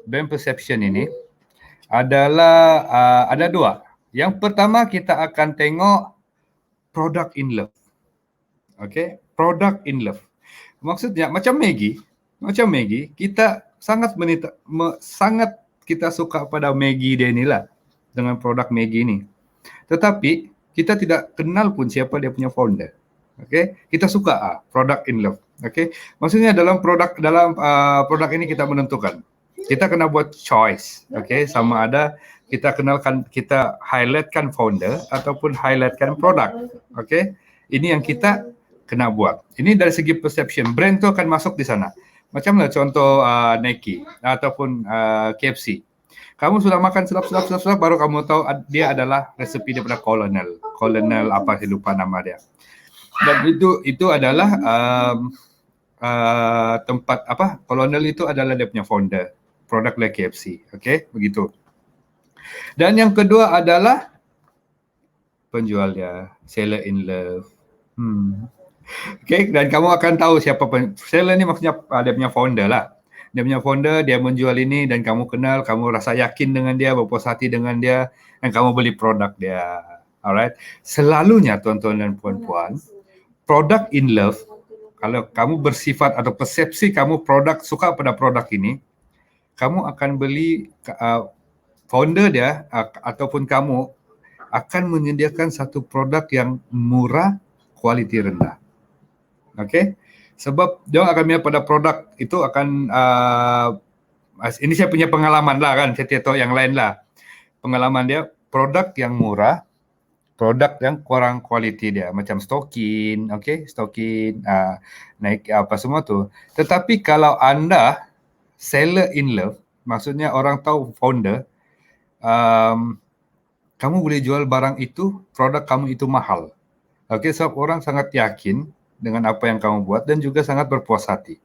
A: brand perception ini adalah ada dua. Yang pertama kita akan tengok product in love. Product in love. Maksudnya macam Maggi, kita sangat kita suka pada Maggi dia inilah dengan produk Maggi ini. Tetapi kita tidak kenal pun siapa dia punya founder. Kita suka product in love. Maksudnya dalam produk ini kita menentukan. Kita kena buat choice. Sama ada kita kenalkan, kita highlightkan founder ataupun highlightkan produk. Ini yang kita kena buat. Ini dari segi perception. Brand tu akan masuk di sana. Macamlah contoh Nike ataupun KFC. Kamu sudah makan sedap baru kamu tahu dia adalah resepi daripada Colonel. Colonel apa saya lupa nama dia. Dan itu adalah tempat apa? Colonel itu adalah dia punya founder. Produk dari KFC. Begitu. Dan yang kedua adalah penjual dia, seller in love. Dan kamu akan tahu siapa seller ni, maksudnya dia punya founder lah. Dia punya founder, dia menjual ini dan kamu kenal, kamu rasa yakin dengan dia, berpuas hati dengan dia dan kamu beli produk dia. Alright. Selalunya tuan-tuan dan puan-puan, product in love, kalau kamu bersifat atau persepsi kamu suka pada produk ini, kamu akan beli founder dia ataupun kamu akan menyediakan satu produk yang murah, kualiti rendah. Sebab dia akan melihat pada produk itu akan ini saya punya pengalaman lah kan, saya tidak tahu yang lain lah. Pengalaman dia produk yang murah, produk yang kurang kualiti dia, macam stokin, stokin, naik apa semua tu. Tetapi kalau anda seller in love, maksudnya orang tahu founder, kamu boleh jual barang itu, produk kamu itu mahal. Sebab orang sangat yakin dengan apa yang kamu buat dan juga sangat berpuas hati.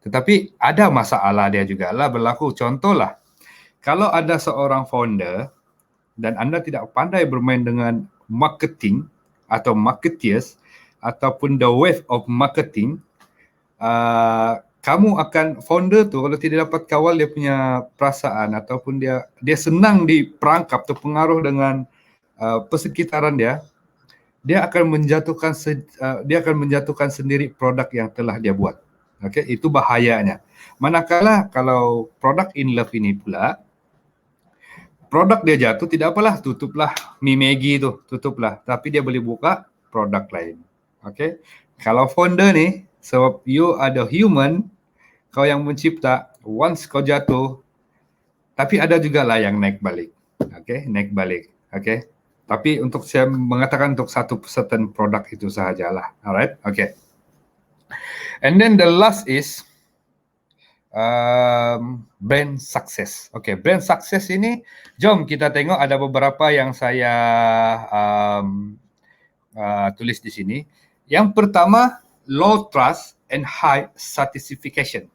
A: Tetapi ada masalah dia juga lah berlaku. Contohlah, kalau ada seorang founder dan Anda tidak pandai bermain dengan marketing atau marketeers ataupun the wave of marketing, kamu akan founder tu kalau tidak dapat kawal dia punya perasaan ataupun dia senang diperangkap terpengaruh dengan persekitaran dia akan menjatuhkan sendiri produk yang telah dia buat. Okey, itu bahayanya. Manakala kalau produk in love ini pula, produk dia jatuh tidak apalah, tutuplah Mi Maggi tu, tutuplah. Tapi dia boleh buka produk lain. Okey. Kalau founder ni, sebab you ada human, kau yang mencipta, once kau jatuh, tapi ada juga lah yang naik balik. Okey, naik balik. Okey. Tapi untuk saya mengatakan untuk satu certain produk itu sahajalah. Alright? Okay. And then the last is brand success. Okay, brand success ini, jom kita tengok ada beberapa yang saya tulis di sini. Yang pertama, low trust and high satisfaction.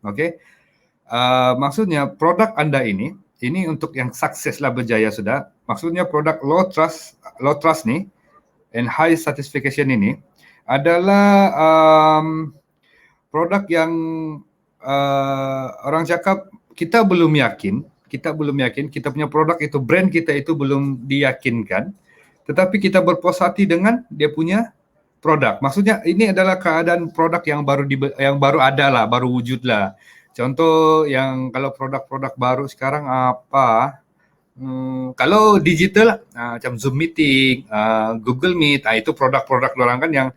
A: Okay. Maksudnya produk Anda ini untuk yang sukses lah berjaya sudah. Maksudnya produk low trust ni and high satisfaction ini adalah produk yang orang cakap kita belum yakin, kita punya produk itu, brand kita itu belum diyakinkan, tetapi kita berpuas hati dengan dia punya produk. Maksudnya ini adalah keadaan produk yang baru ada lah, baru wujud lah. Contoh yang kalau produk-produk baru sekarang apa? Kalau digital macam Zoom Meeting, Google Meet, itu produk-produk orang kan yang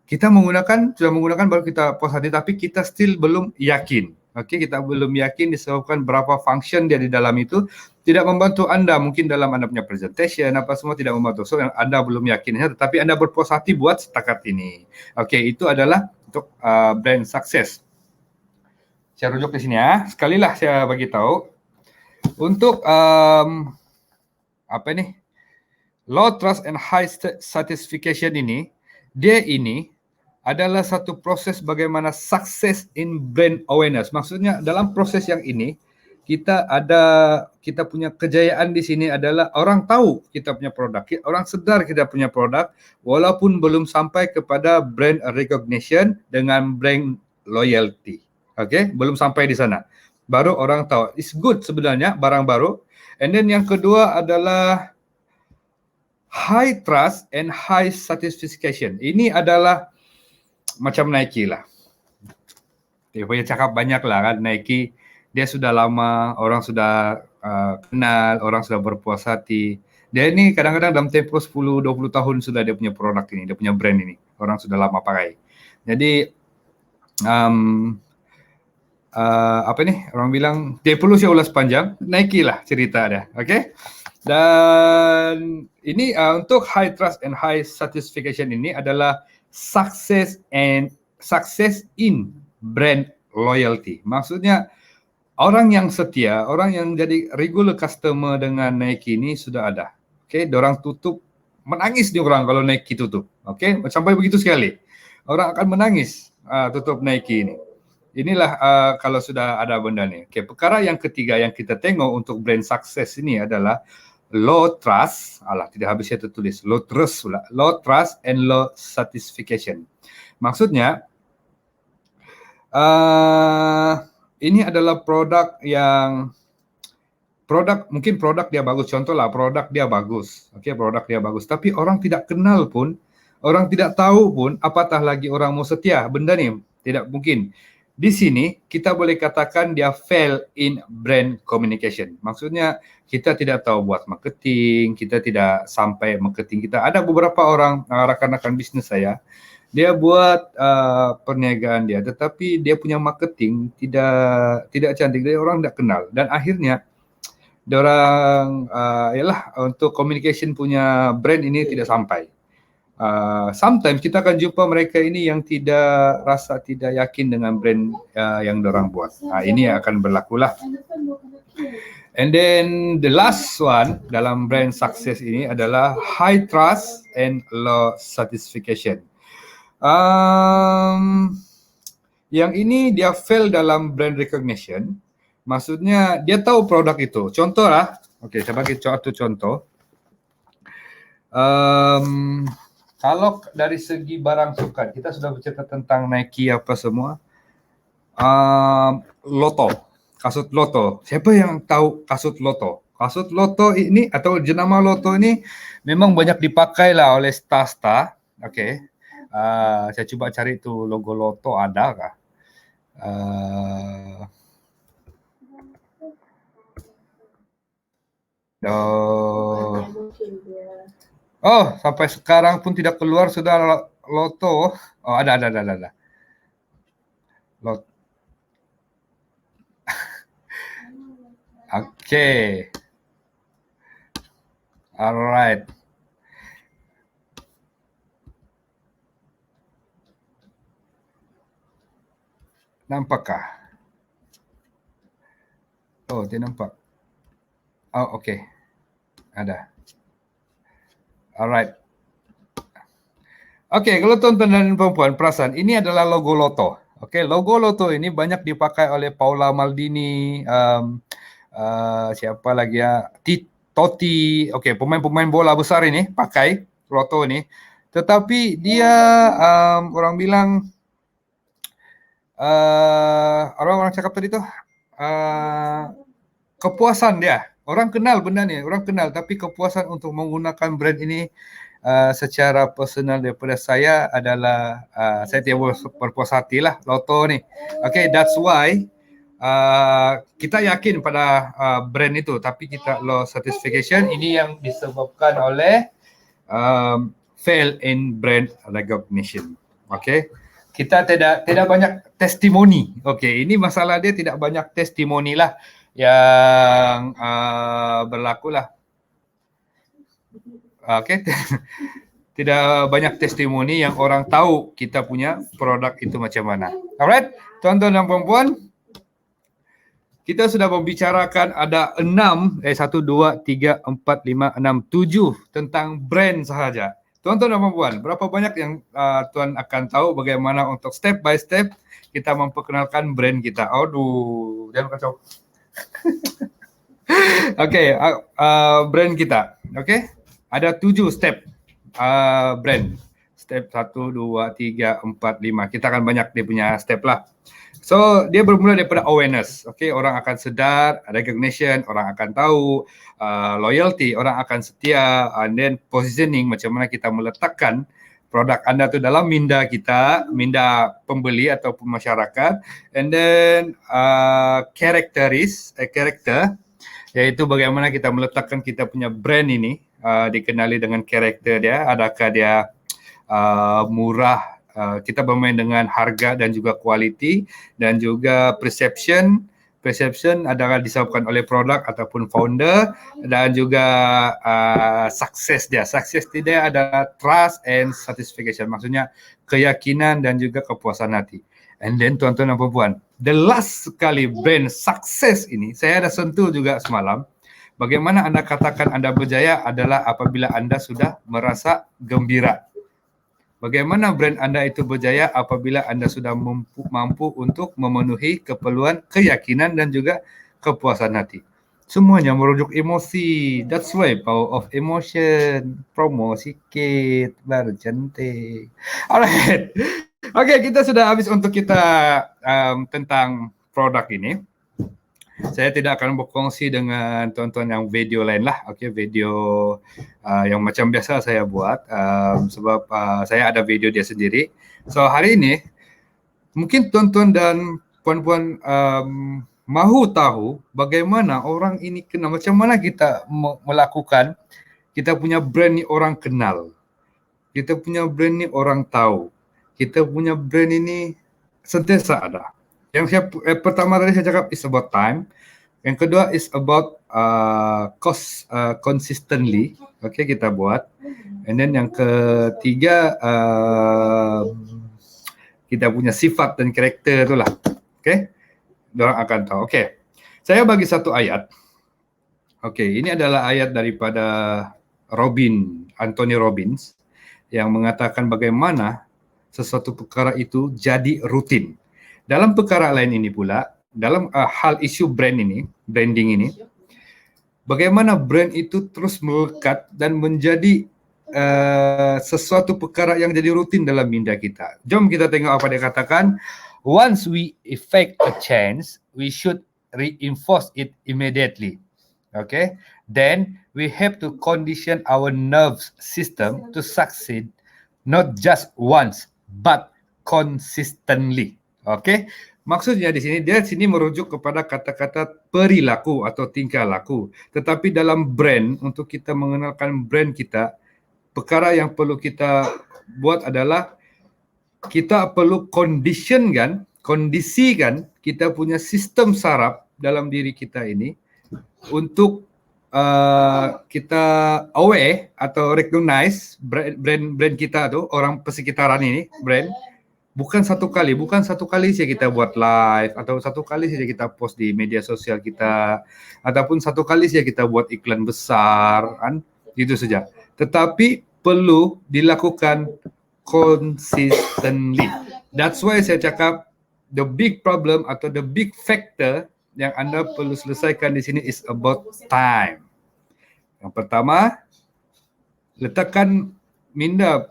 A: kita sudah menggunakan baru kita puas hati, tapi kita still belum yakin. Okey, kita belum yakin disebabkan berapa function dia di dalam itu tidak membantu Anda, mungkin dalam Anda punya presentation apa semua tidak membantu. So Anda belum yakin, tetapi Anda berpuas hati buat setakat ini. Okey, itu adalah untuk brand success. Saya rujuk di sini ya. Sekali lah saya bagi tahu. Untuk low trust and high satisfaction ini, dia ini adalah satu proses bagaimana sukses in brand awareness. Maksudnya dalam proses yang ini kita punya kejayaan di sini adalah orang tahu kita punya produk, orang sedar kita punya produk walaupun belum sampai kepada brand recognition dengan brand loyalty. Okay, belum sampai di sana. Baru orang tahu. It's good sebenarnya barang baru. And then yang kedua adalah high trust and high satisfaction. Ini adalah macam Nike lah. Dia punya cakap banyak lah kan, Nike. Dia sudah lama, orang sudah kenal, orang sudah berpuas hati. Dia ini kadang-kadang dalam tempoh 10-20 tahun sudah dia punya produk ini, dia punya brand ini. Orang sudah lama pakai. Jadi orang bilang dia perlu saya ulas panjang, Nike lah cerita dia. Okay? Dan ini untuk high trust and high satisfaction ini adalah success in brand loyalty. Maksudnya orang yang setia, orang yang jadi regular customer dengan Nike ini sudah ada. Okay? Diorang tutup, menangis dia orang kalau Nike tutup. Okay? Sampai begitu sekali. Orang akan menangis tutup Nike ini. Inilah kalau sudah ada benda ni. Okay, perkara yang ketiga yang kita tengok untuk brand sukses ini adalah low trust. Tidak habis saya tertulis. Low trust pula. Low trust and low satisfaction. Maksudnya, ini adalah mungkin produk dia bagus. Contohlah, produk dia bagus. Okay, produk dia bagus. Tapi orang tidak kenal pun, orang tidak tahu pun, apatah lagi orang mau setia. Benda ni tidak mungkin. Di sini kita boleh katakan dia fail in brand communication. Maksudnya kita tidak tahu buat marketing, kita tidak sampai marketing kita. Ada beberapa orang rakan-rakan bisnes saya, dia buat perniagaan dia, tetapi dia punya marketing tidak cantik, dia orang tidak kenal. Dan akhirnya diorang untuk communication punya brand ini tidak sampai. Sometimes kita akan jumpa mereka ini yang tidak yakin dengan brand yang diorang buat. Ini akan berlakulah. And then the last one dalam brand success ini adalah high trust and low satisfaction. Yang ini dia fail dalam brand recognition. Maksudnya dia tahu produk itu. Contoh lah, oke, saya bagi satu contoh. Kalau dari segi barang sukan, kita sudah bercerita tentang Nike apa semua. Loto, kasut Loto. Siapa yang tahu kasut Loto? Kasut Loto ini atau jenama Loto ini memang banyak dipakai lah oleh star-star. Oke, saya coba cari itu logo Loto ada kah? Oh, sampai sekarang pun tidak keluar sudah Loto. Oh, ada. Loto. Oke. Alright. Nampakkah? Oh, tidak nampak. Oh, oke. Ada. Alright. Oke, kalau tuan-tuan dan perempuan perasan, ini adalah logo Loto. Oke, logo Loto ini banyak dipakai oleh Paula Maldini, siapa lagi ya, Totti, oke, pemain-pemain bola besar ini pakai Loto ini. Tetapi dia orang bilang orang cakap tadi tuh kepuasan dia. Orang kenal benda ni, orang kenal, tapi kepuasan untuk menggunakan brand ini secara personal daripada saya adalah saya tidak berpuas hati lah Loto ni. Okay, that's why kita yakin pada brand itu, tapi kita low satisfaction. Ini yang disebabkan oleh fail in brand recognition. Okay, kita tidak banyak testimoni. Okay, ini masalah dia, tidak banyak testimoni lah yang berlaku lah. Okay. Tidak banyak testimoni yang orang tahu kita punya produk itu macam mana. Alright, tuan-tuan dan puan-puan, kita sudah membicarakan ada 1, 2, 3, 4, 5, 6, 7 tentang brand sahaja. Tuan-tuan dan puan-puan, berapa banyak yang tuan akan tahu bagaimana untuk step by step kita memperkenalkan brand kita? Aduh, jangan kacau. Okay, brand kita. Okay, ada 7 step brand. Step 1, 2, 3, 4, 5. Kita akan banyak dia punya step lah. So, dia bermula daripada awareness. Okay, orang akan sedar, recognition, orang akan tahu, loyalty, orang akan setia, and then positioning, macam mana kita meletakkan produk anda tu dalam minda kita, minda pembeli ataupun masyarakat, and then karakter, iaitu bagaimana kita meletakkan kita punya brand ini dikenali dengan karakter dia. Adakah dia murah, kita bermain dengan harga dan juga kualiti, dan juga perception adalah disebabkan oleh produk ataupun founder, dan juga sukses dia. Sukses dia adalah trust and satisfaction, maksudnya keyakinan dan juga kepuasan hati. And then tuan-tuan dan puan-puan, the last sekali brand sukses ini, saya ada sentuh juga semalam. Bagaimana anda katakan anda berjaya adalah apabila anda sudah merasa gembira. Bagaimana brand anda itu berjaya apabila anda sudah mampu untuk memenuhi keperluan, keyakinan dan juga kepuasan hati. Semuanya merujuk emosi. That's why power of emotion. Promo sikit, baru cantik. Alright. Oke, kita sudah habis untuk kita tentang produk ini. Saya tidak akan berkongsi dengan tuan-tuan yang video lain lah. Oke, video yang macam biasa saya buat sebab saya ada video dia sendiri. So hari ini mungkin tuan-tuan dan puan-puan mahu tahu bagaimana orang ini kenal, macam mana kita melakukan kita punya brand ni orang kenal, kita punya brand ni orang tahu, kita punya brand ini sentiasa ada. Yang pertama tadi saya cakap is about time. Yang kedua is about cost consistently. Okay, kita buat. And then yang ketiga kita punya sifat dan karakter itulah. Okay, orang akan tahu. Okay, saya bagi satu ayat. Okay, ini adalah ayat daripada Anthony Robbins yang mengatakan bagaimana sesuatu perkara itu jadi rutin. Dalam perkara lain ini pula, dalam hal isu branding ini, bagaimana brand itu terus melekat dan menjadi sesuatu perkara yang jadi rutin dalam minda kita. Jom kita tengok apa dia katakan. Once we effect a change, we should reinforce it immediately. Okay? Then we have to condition our nerves system to succeed not just once but consistently. Okay? Maksudnya di sini merujuk kepada kata-kata perilaku atau tingkah laku. Tetapi dalam brand, untuk kita mengenalkan brand kita, perkara yang perlu kita buat adalah kita perlu kondisikan kita punya sistem saraf dalam diri kita ini untuk kita aware atau recognize brand kita tuh, orang persekitaran ini brand, bukan satu kali saja kita buat live, atau satu kali saja kita post di media sosial kita, ataupun satu kali saja kita buat iklan besar, kan, itu saja. Tetapi perlu dilakukan consistently. That's why saya cakap the big problem atau the big factor yang Anda perlu selesaikan di sini is about time. Yang pertama, letakkan minda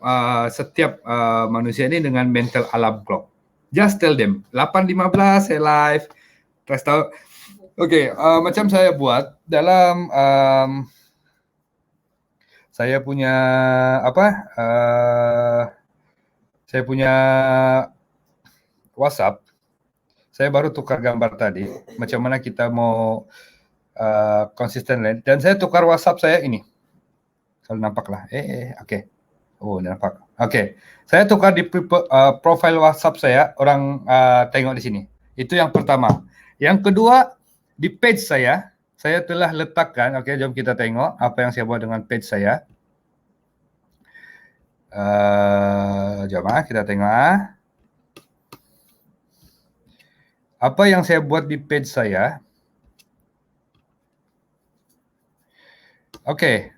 A: setiap manusia ini dengan mental alarm clock. Just tell them 8.15 saya live. Terus tahu. Okay, macam saya buat dalam saya punya saya punya WhatsApp. Saya baru tukar gambar tadi. Macam mana kita mau konsisten lain. Dan saya tukar WhatsApp saya ini. Kalau nampak lah. Okay. Oh, nampak. Okay. Saya tukar di profile WhatsApp saya. Orang tengok di sini. Itu yang pertama. Yang kedua, di page saya telah letakkan. Okay, jom kita tengok apa yang saya buat dengan page saya. Jom kita tengok. Apa yang saya buat di page saya. Okay.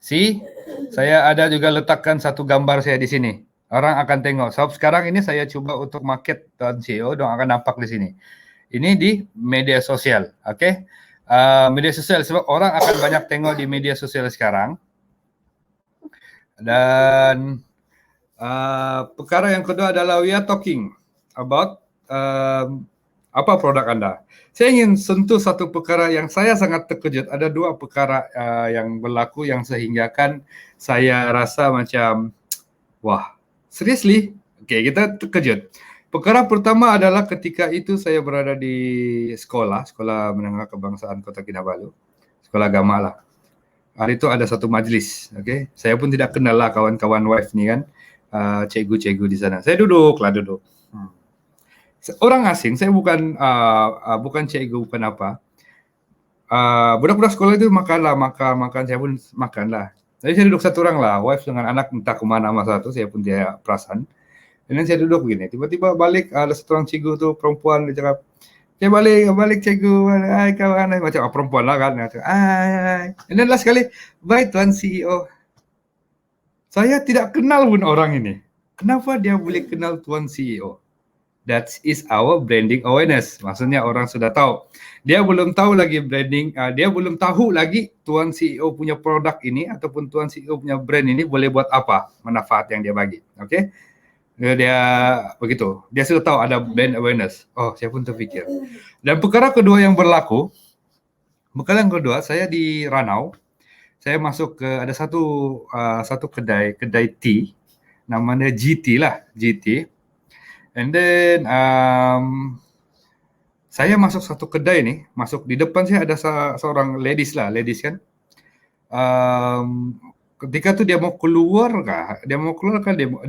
A: See, saya ada juga letakkan satu gambar saya di sini. Orang akan tengok. So, sekarang ini saya coba untuk market Tuan CEO, dong akan nampak di sini. Ini di media sosial, okay? Media sosial, sebab orang akan banyak tengok di media sosial sekarang. Dan perkara yang kedua adalah we are talking about apa produk Anda. Saya ingin sentuh satu perkara yang saya sangat terkejut. Ada dua perkara yang berlaku yang sehinggakan saya rasa macam, wah, seriously? Okay, kita terkejut. Perkara pertama adalah ketika itu saya berada di sekolah menengah kebangsaan Kota Kinabalu, sekolah agama lah. Hari itu ada satu majlis, okay? Saya pun tidak kenal lah kawan-kawan wife ni kan, cikgu-cikgu di sana. Saya duduk. Orang asing, saya bukan cikgu, bukan apa. Budak-budak sekolah itu makan, saya pun makan lah. Jadi saya duduk satu orang lah, wife dengan anak entah kemana masa itu, saya pun tidak perasan. Dan saya duduk begini, tiba-tiba balik ada satu orang cikgu tu perempuan, dia cakap, saya balik cikgu, hai kawan, macam perempuan lah kan. Hai. Dan last sekali, bye Tuan CEO. Saya tidak kenal pun orang ini. Kenapa dia boleh kenal Tuan CEO? That is our branding awareness. Maksudnya orang sudah tahu. Dia belum tahu lagi branding, dia belum tahu lagi Tuan CEO punya produk ini ataupun Tuan CEO punya brand ini boleh buat apa, manfaat yang dia bagi. Okay? Dia begitu. Dia sudah tahu ada brand awareness. Oh, saya pun terfikir. Dan perkara kedua yang berlaku, saya di Ranau. Saya masuk ke ada satu kedai tea, namanya GT lah, GT. And then saya masuk satu kedai ni, masuk di depan saya ada seorang ladies kan. Ketika tu dia mau keluar dia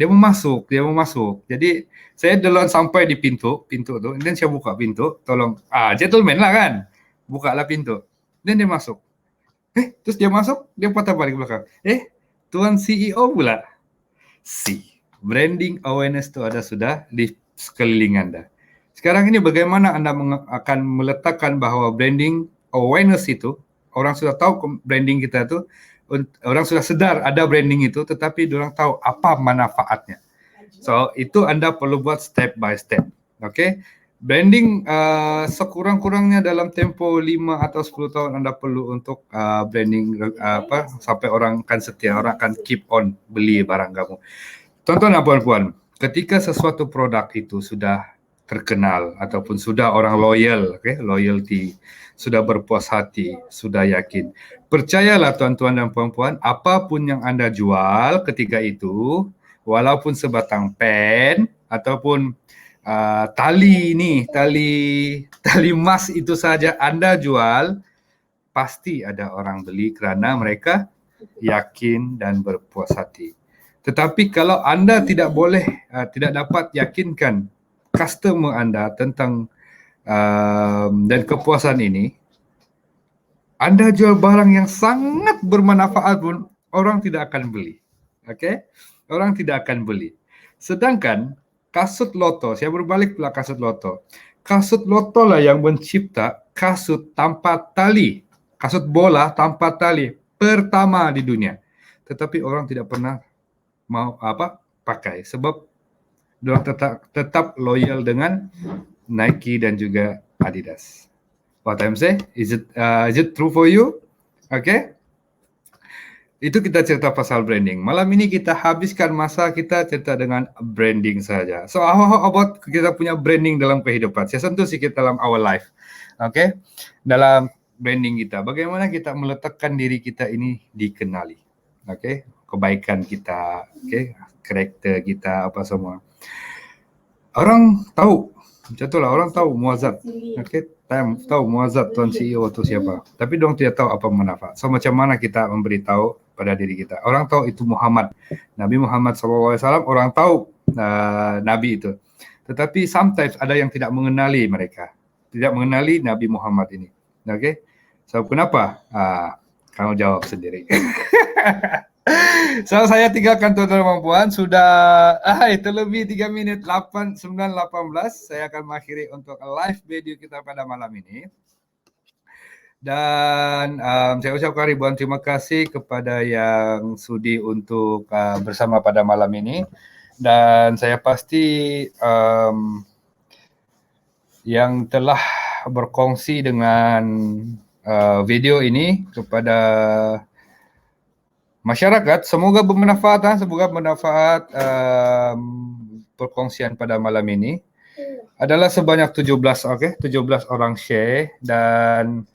A: mau masuk. Jadi saya duluan sampai di pintu tu, dan saya buka pintu, tolong gentleman lah kan, bukalah pintu. Dan dia masuk. Terus dia masuk, dia patah balik belakang. Tuan CEO pula. Branding awareness itu ada sudah di sekeliling Anda. Sekarang ini bagaimana Anda akan meletakkan bahwa branding awareness itu, orang sudah tahu branding kita itu, orang sudah sedar ada branding itu, tetapi orang tahu apa manfaatnya. So, itu Anda perlu buat step by step. Oke. Branding sekurang-kurangnya dalam tempo 5 atau 10 tahun Anda perlu untuk branding sampai orang akan setia, orang akan keep on beli barang kamu. Tuan-tuan dan puan-puan, ketika sesuatu produk itu sudah terkenal ataupun sudah orang loyal, loyalty, sudah berpuas hati, sudah yakin. Percayalah tuan-tuan dan puan-puan, apapun yang Anda jual ketika itu, walaupun sebatang pen ataupun tali emas itu saja Anda jual, pasti ada orang beli kerana mereka yakin dan berpuas hati. Tetapi kalau Anda tidak dapat yakinkan customer Anda tentang dan kepuasan ini, Anda jual barang yang sangat bermanfaat pun orang tidak akan beli. Okey? Orang tidak akan beli. Sedangkan kasut loto, saya berbalik pula kasut loto. Kasut loto lah yang mencipta kasut tanpa tali, kasut bola tanpa tali pertama di dunia. Tetapi orang tidak pernah mau pakai sebab dia tetap loyal dengan Nike dan juga Adidas. What I'm saying? Is it true for you? Okay? Itu kita cerita pasal branding. Malam ini kita habiskan masa kita cerita dengan branding saja. So how about kita punya branding dalam kehidupan? Saya sentuh sedikit dalam our life. Okay? Dalam branding kita, bagaimana kita meletakkan diri kita ini dikenali. Okay? Kebaikan kita, okay? Karakter kita, apa semua. Orang tahu, contohlah orang tahu Muazzab. Okay? Tahu Muazzab Tuan CEO itu siapa. Tapi dong tidak tahu apa manfaat. So macam mana kita memberitahu pada diri kita. Orang tahu itu Muhammad. Nabi Muhammad SAW, orang tahu Nabi itu. Tetapi sometimes ada yang tidak mengenali mereka. Tidak mengenali Nabi Muhammad ini. Okay? So kenapa? Kamu jawab sendiri. So saya tinggalkan tuan-tuan dan puan. Sudah terlebih 3 minit 9:18. Saya akan mengakhiri untuk live video kita pada malam ini. Dan saya ucapkan ribuan terima kasih kepada yang sudi untuk bersama pada malam ini. Dan saya pasti yang telah berkongsi dengan video ini kepada masyarakat, semoga bermanfaat. Perkongsian pada malam ini adalah sebanyak 17 orang share dan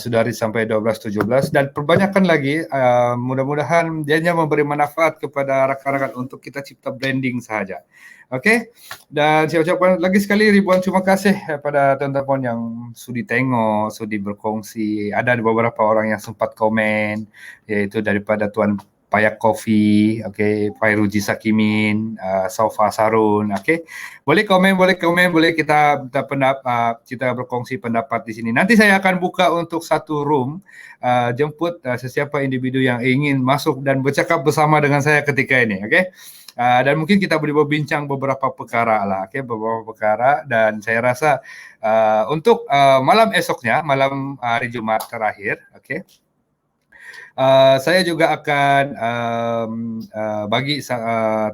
A: sudah reach sampai 12-17 dan perbanyakan lagi, mudah-mudahan dia memberi manfaat kepada rakan-rakan untuk kita cipta branding sahaja. Okey, dan saya ucapkan lagi sekali ribuan terima kasih kepada tuan-tuan yang sudi tengok, sudi berkongsi. Ada beberapa orang yang sempat komen, iaitu daripada Tuan Payak Coffee, Fairuji Sakimin, Saufa Sarun, boleh komen, boleh kita berkongsi pendapat di sini. Nanti saya akan buka untuk satu room, jemput sesiapa individu yang ingin masuk dan bercakap bersama dengan saya ketika ini, dan mungkin kita boleh berbincang beberapa perkara lah, beberapa perkara, dan saya rasa untuk malam esoknya, malam hari Jumaat terakhir, saya juga akan bagi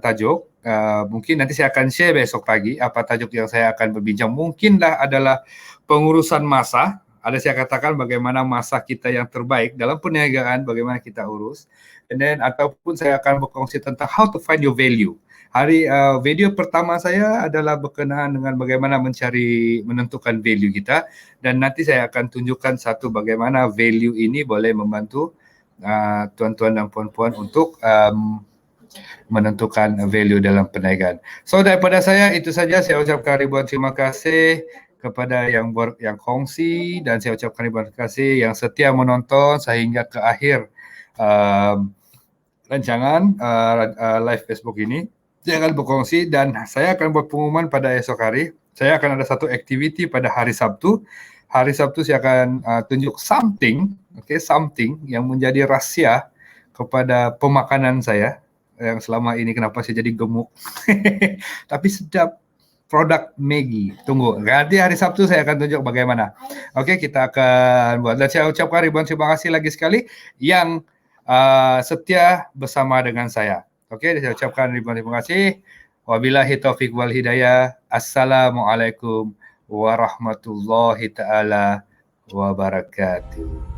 A: tajuk. Mungkin nanti saya akan share besok pagi apa tajuk yang saya akan berbincang. Mungkinlah adalah pengurusan masa. Ada saya katakan bagaimana masa kita yang terbaik dalam perniagaan, bagaimana kita urus. And then ataupun saya akan berkongsi tentang how to find your value. Video pertama saya adalah berkenaan dengan bagaimana menentukan value kita, dan nanti saya akan tunjukkan satu bagaimana value ini boleh membantu tuan-tuan dan puan-puan untuk menentukan value dalam perniagaan. So daripada saya itu saja, saya ucapkan ribuan terima kasih kepada yang kongsi, dan saya ucapkan ribuan terima kasih yang setia menonton sehingga ke akhir rancangan live Facebook ini. Saya akan berkongsi dan saya akan buat pengumuman pada esok hari. Saya akan ada satu aktiviti pada hari Sabtu. Hari Sabtu saya akan tunjuk something yang menjadi rahsia kepada pemakanan saya yang selama ini kenapa saya jadi gemuk. Tapi sedap, produk Maggi. Tunggu, nanti hari Sabtu saya akan tunjuk bagaimana. Kita akan buat. Dan saya ucapkan ribuan terima kasih lagi sekali yang setia bersama dengan saya. Saya ucapkan ribuan terima kasih. Wabillahi taufik wal hidayah. Assalamualaikum warahmatullahi taala wabarakatuh.